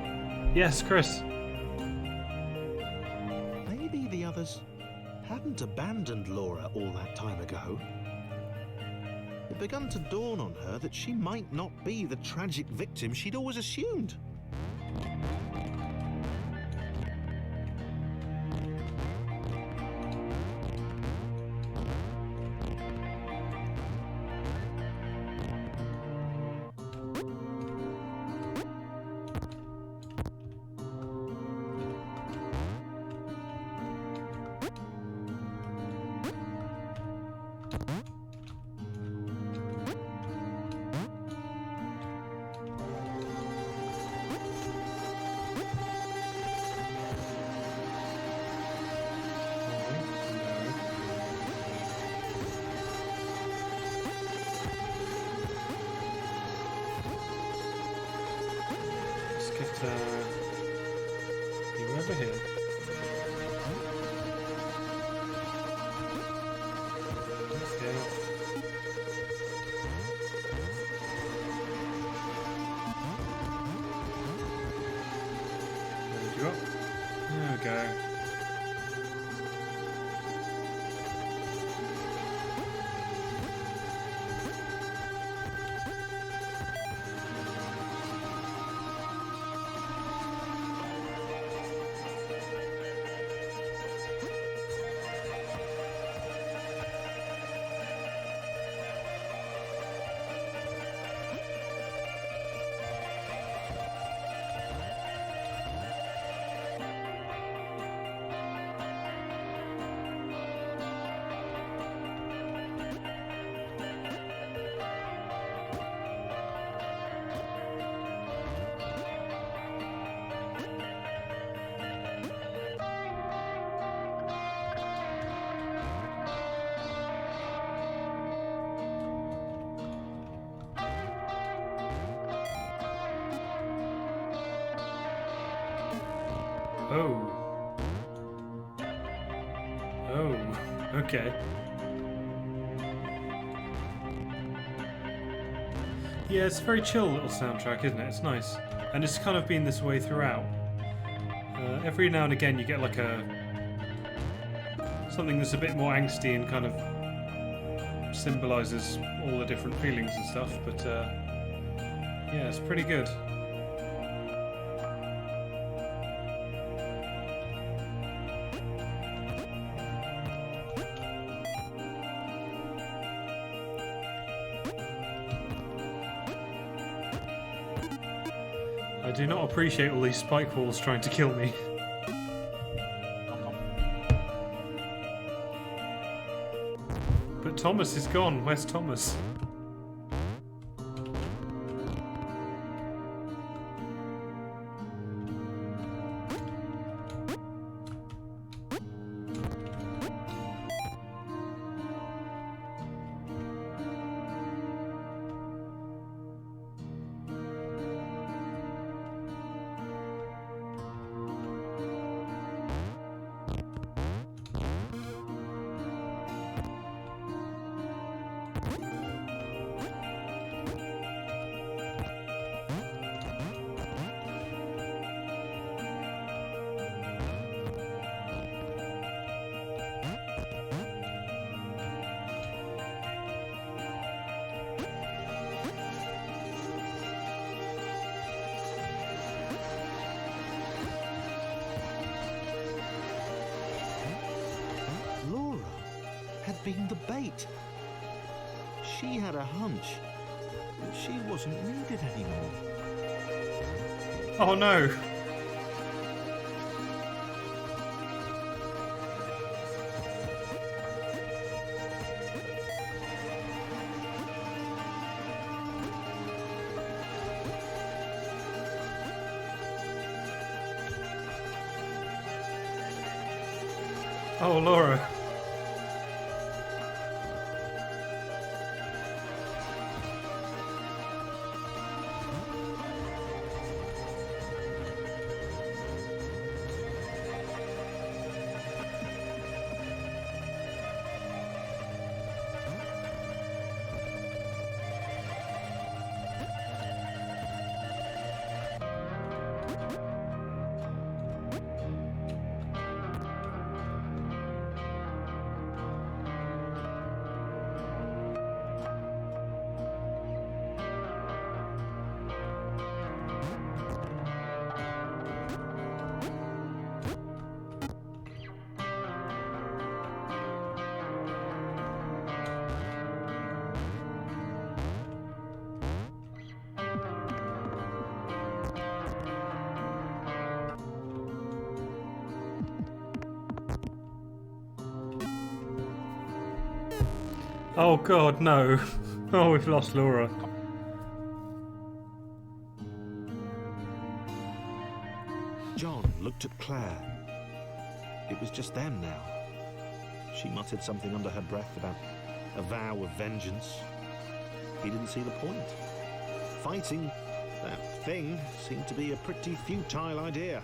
Yes, Chris. Maybe the others hadn't abandoned Laura all that time ago. It began to dawn on her that she might not be the tragic victim she'd always assumed. You over here? There you go. There we go. Oh. Oh. Okay. Yeah, it's a very chill little soundtrack, isn't it? It's nice. And it's kind of been this way throughout. Every now and again you get like something that's a bit more angsty and kind of symbolises all the different feelings and stuff, but yeah, it's pretty good. I do not appreciate all these spike walls trying to kill me. But Thomas is gone. Where's Thomas? Laura had been the bait. She had a hunch that she wasn't needed anymore. Oh no! Oh, Laura. Oh god, no. Oh, we've lost Laura. John looked at Claire. It was just them now. She muttered something under her breath about a vow of vengeance. He didn't see the point. Fighting that thing seemed to be a pretty futile idea.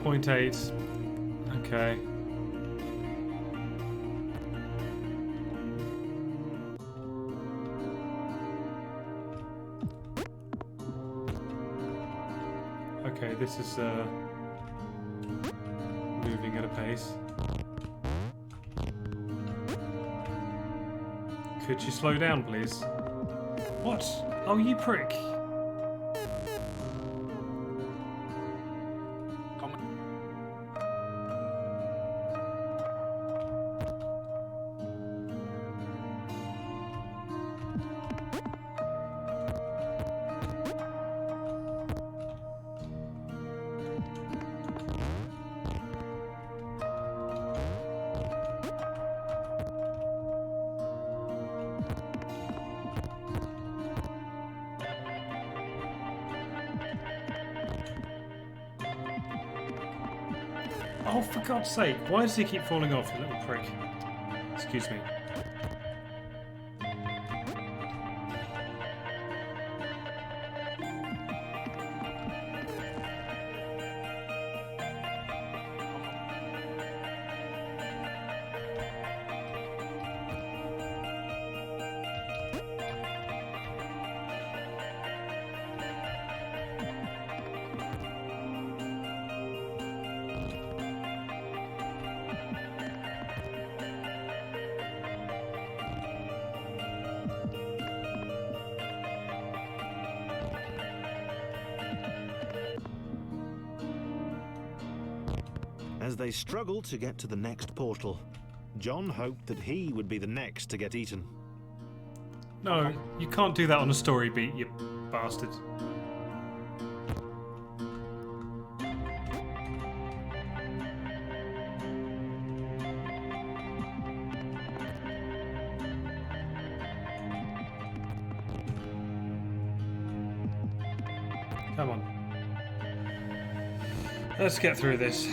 0.8. Okay. Okay, this is moving at a pace. Could you slow down, please? What? Oh, you prick. Oh, for God's sake, why does he keep falling off, you little prick? Excuse me. As they struggled to get to the next portal, John hoped that he would be the next to get eaten. No, you can't do that on a story beat, you bastard. Come on. Let's get through this.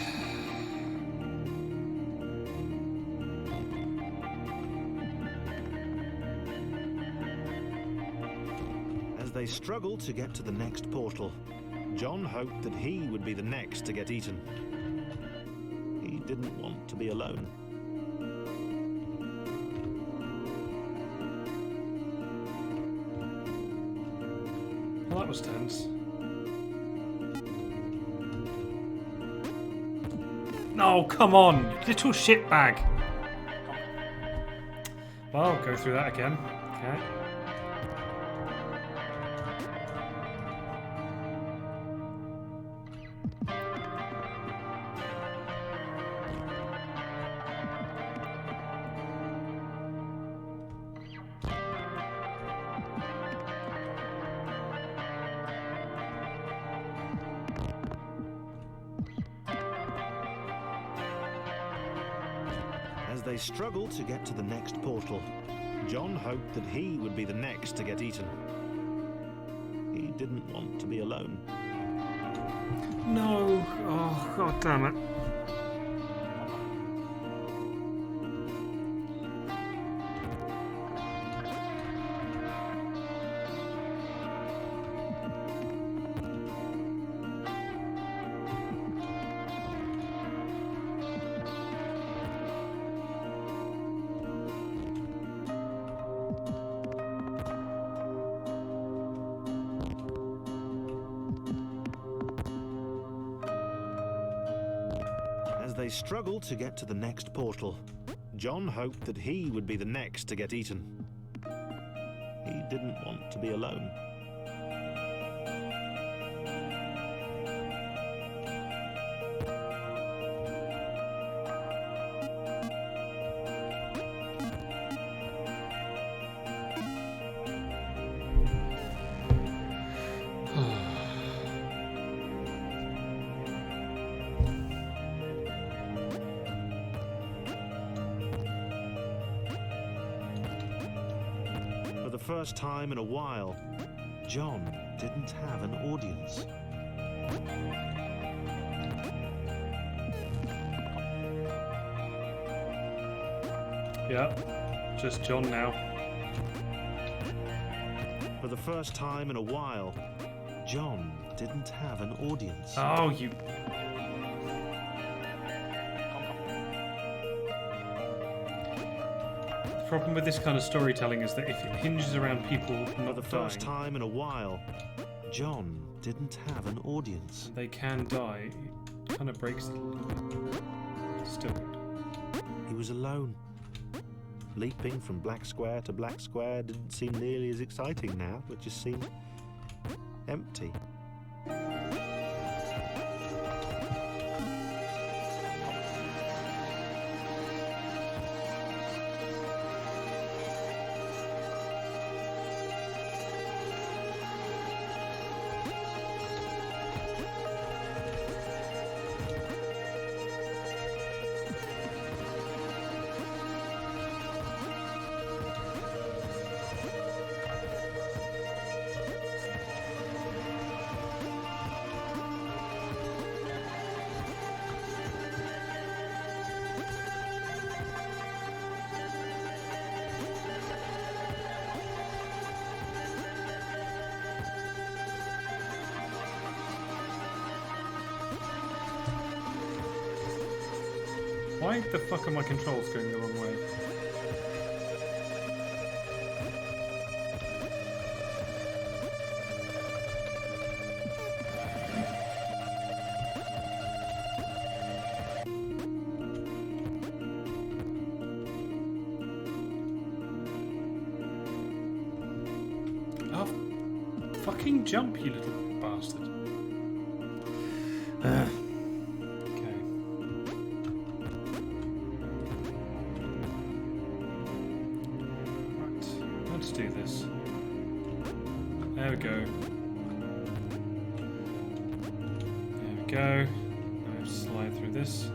As they struggled to get to the next portal, John hoped that he would be the next to get eaten. He didn't want to be alone. Well, that was tense. No, come on, you little shitbag. Well, I'll go through that again. Okay. As they struggled to get to the next portal, John hoped that he would be the next to get eaten. He didn't want to be alone. No. Oh, God damn it. As they struggled to get to the next portal, John hoped that he would be the next to get eaten. He didn't want to be alone. For the first time in a while, John didn't have an audience. Yeah, just John now. For the first time in a while, John didn't have an audience. Oh, you... problem with this kind of storytelling is that if it hinges around people For not the first dying, time in a while, John didn't have an audience. they can die. It kind of breaks it a little bit. Still good. He was alone. Leaping from black square to black square didn't seem nearly as exciting now. It just seemed empty. Why the fuck are my controls going the wrong way? Oh, fucking jump, you little bastard. Okay. Right, let's do this. There we go. There we go. Now slide through this.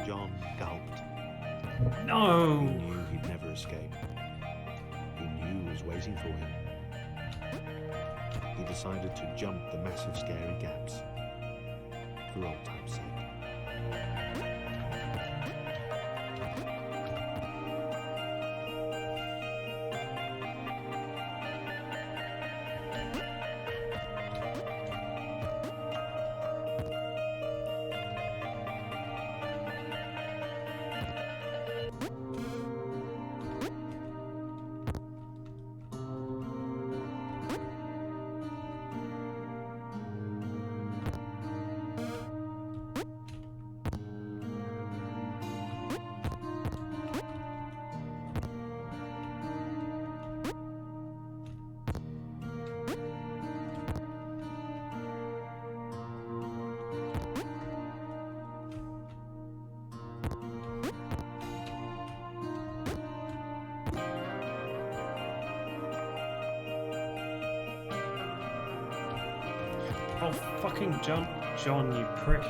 John gulped. No! He knew he'd never escape. He knew was waiting for him. He decided to jump the massive scary gaps. For old time's sake. Oh, fucking jump, John, you prick.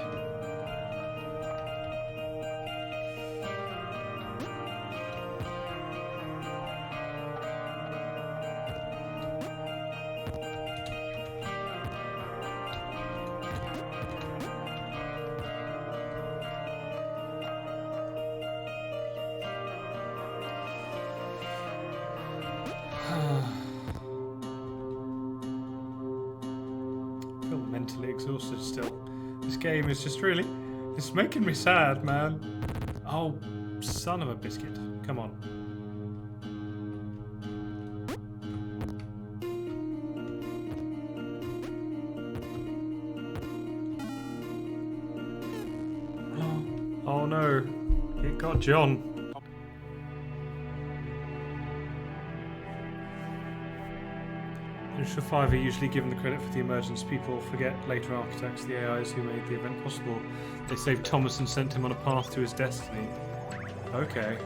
I feel mentally exhausted still. This game is just really... It's making me sad, man. Oh, son of a biscuit. Come on. Oh no. It got John. In Survivor, usually given the credit for the emergence, people forget later architects, the AIs who made the event possible. They saved Thomas and sent him on a path to his destiny. Okay.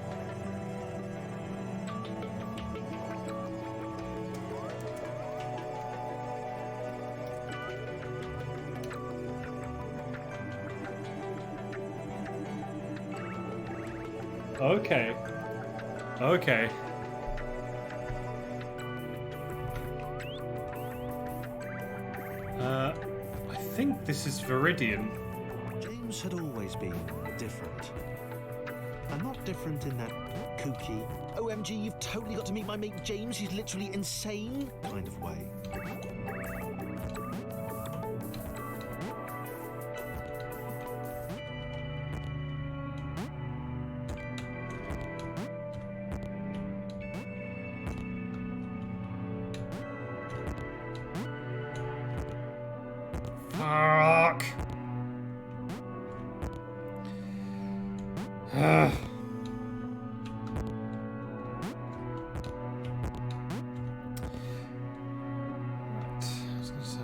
Okay. Okay. I think this is Viridian. James had always been different. And not different in that kooky, OMG, you've totally got to meet my mate James, he's literally insane kind of way. Fuck! Right, I was gonna say...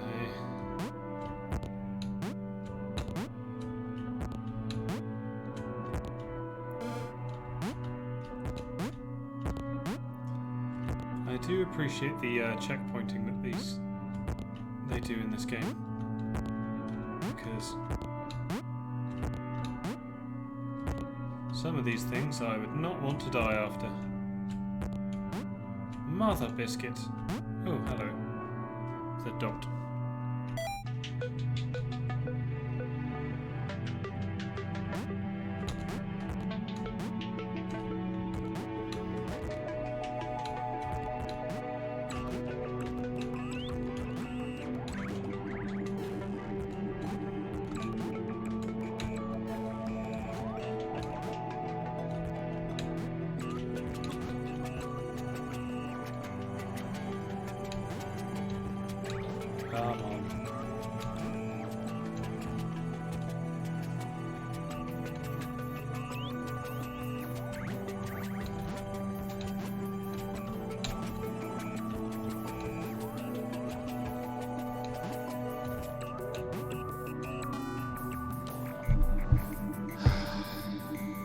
I do appreciate the checkpointing that they do in this game, because some of these things I would not want to die after. Mother biscuit. Oh, hello. The dot. Come on.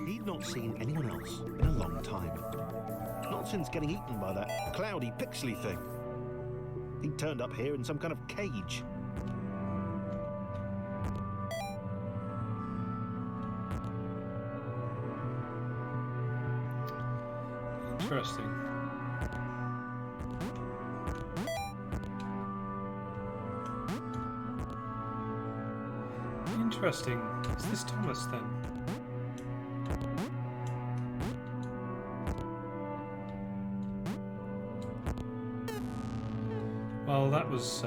He'd not seen anyone else in a long time. Not since getting eaten by that cloudy pixely thing. He turned up here in some kind of cage. Interesting. Interesting. Is this Thomas then? Well, that was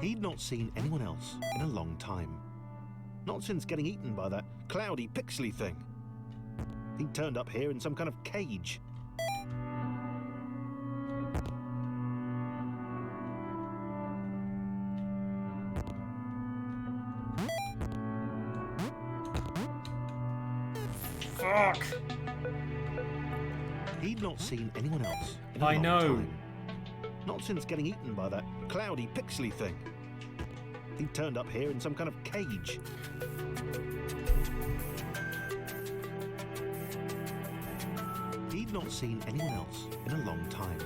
He'd not seen anyone else in a long time. Not since getting eaten by that cloudy pixely thing. He turned up here in some kind of cage. fuck. He'd not seen anyone else in a I long know. time. Not since getting eaten by that cloudy pixely thing. He turned up here in some kind of cage. He'd not seen anyone else in a long time.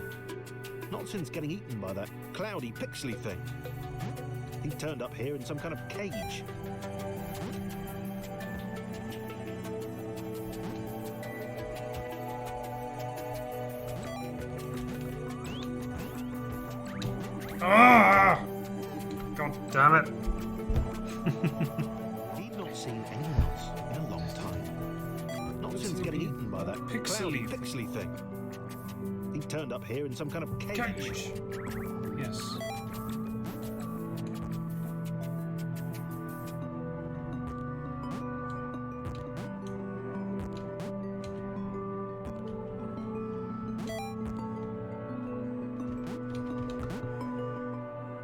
Not since getting eaten by that cloudy pixely thing. He turned up here in some kind of cage. Ah! God damn it. He'd not seen anyone else in a long time. Not since getting eaten by that cloudy pixely thing. He turned up here in some kind of cage. Cage. Yes.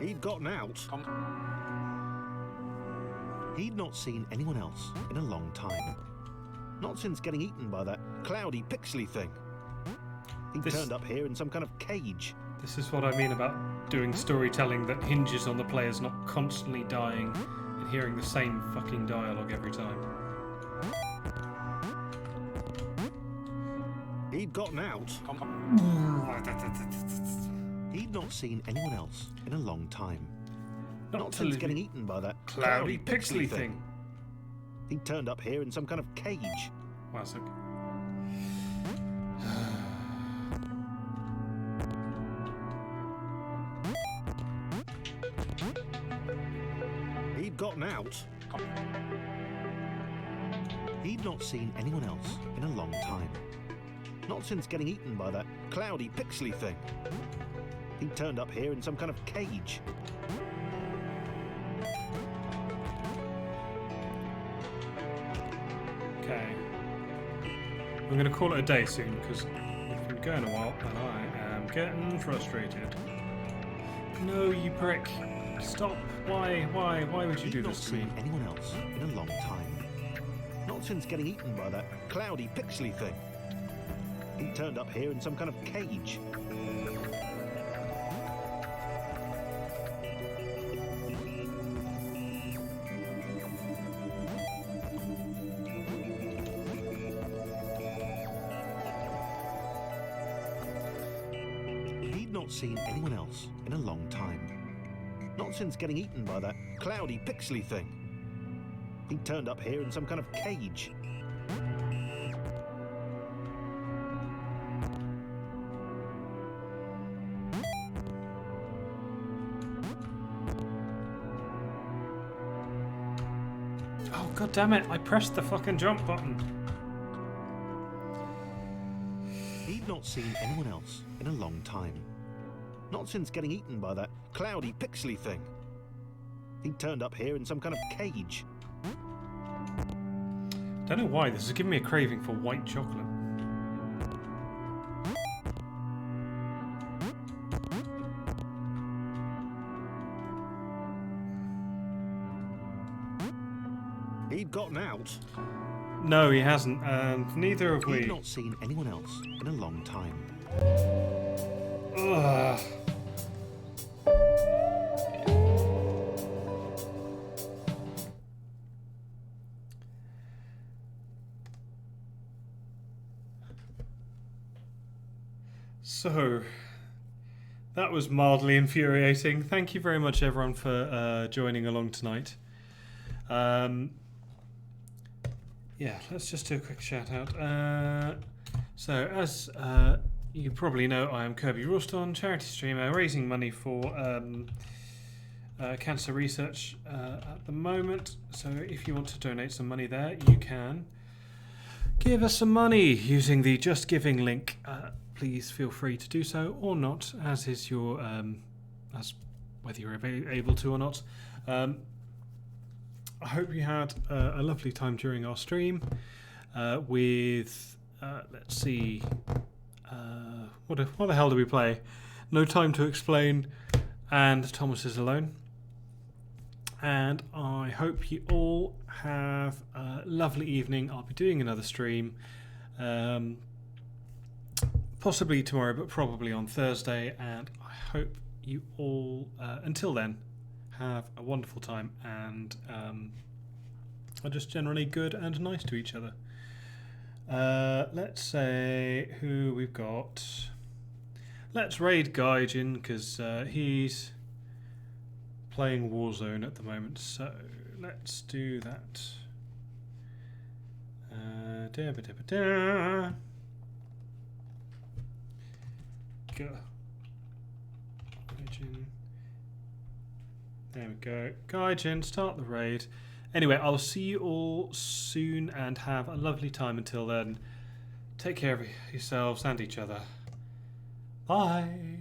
He'd gotten out. He'd not seen anyone else in a long time. Not since getting eaten by that cloudy pixely thing. He This- turned up here in some kind of cage. This is what I mean about doing storytelling that hinges on the players not constantly dying and hearing the same fucking dialogue every time. He'd gotten out. He'd not seen anyone else in a long time. Not since getting eaten by that cloudy pixely thing. He turned up here in some kind of cage. Wow, so He'd gotten out. He'd not seen anyone else in a long time. Not since getting eaten by that cloudy pixely thing. He turned up here in some kind of cage. okay. I'm going to call it a day soon because we've been going a while and I am getting frustrated. No, you prick. Stop. Why would you do He'd not this to me? seen anyone else in a long time. Not since getting eaten by that cloudy, pixely thing. He turned up here in some kind of cage. He'd not seen anyone else in a long time. Not since getting eaten by that cloudy, pixely thing. He turned up here in some kind of cage. Oh, god damn it, I pressed the fucking jump button. He'd not seen anyone else in a long time. Not since getting eaten by that cloudy, pixely thing. He turned up here in some kind of cage. Don't know why, this is giving me a craving for white chocolate. He'd gotten out. No, he hasn't, and neither have we. He'd not seen anyone else in a long time. Ugh. So, that was mildly infuriating. Thank you very much, everyone, for joining along tonight. Yeah, let's just do a quick shout out. So, as you probably know, I am Kirby Rawstorn, charity streamer, raising money for cancer research at the moment. So, if you want to donate some money there, you can give us some money using the Just Giving link. Please feel free to do so or not, as is your as whether you're able to or not. I hope you had a lovely time during our stream with let's see, what the hell do we play? No Time to Explain and Thomas is Alone. And I hope you all have a lovely evening. I'll be doing another stream. Possibly tomorrow, but probably on Thursday, and I hope you all, until then, have a wonderful time and are just generally good and nice to each other. Let's say who we've got. Let's raid Gaijin, because he's playing Warzone at the moment, so let's do that. Gaijin. There we go. Gaijin, start the raid. Anyway, I'll see you all soon and have a lovely time until then. Take care of yourselves and each other. Bye.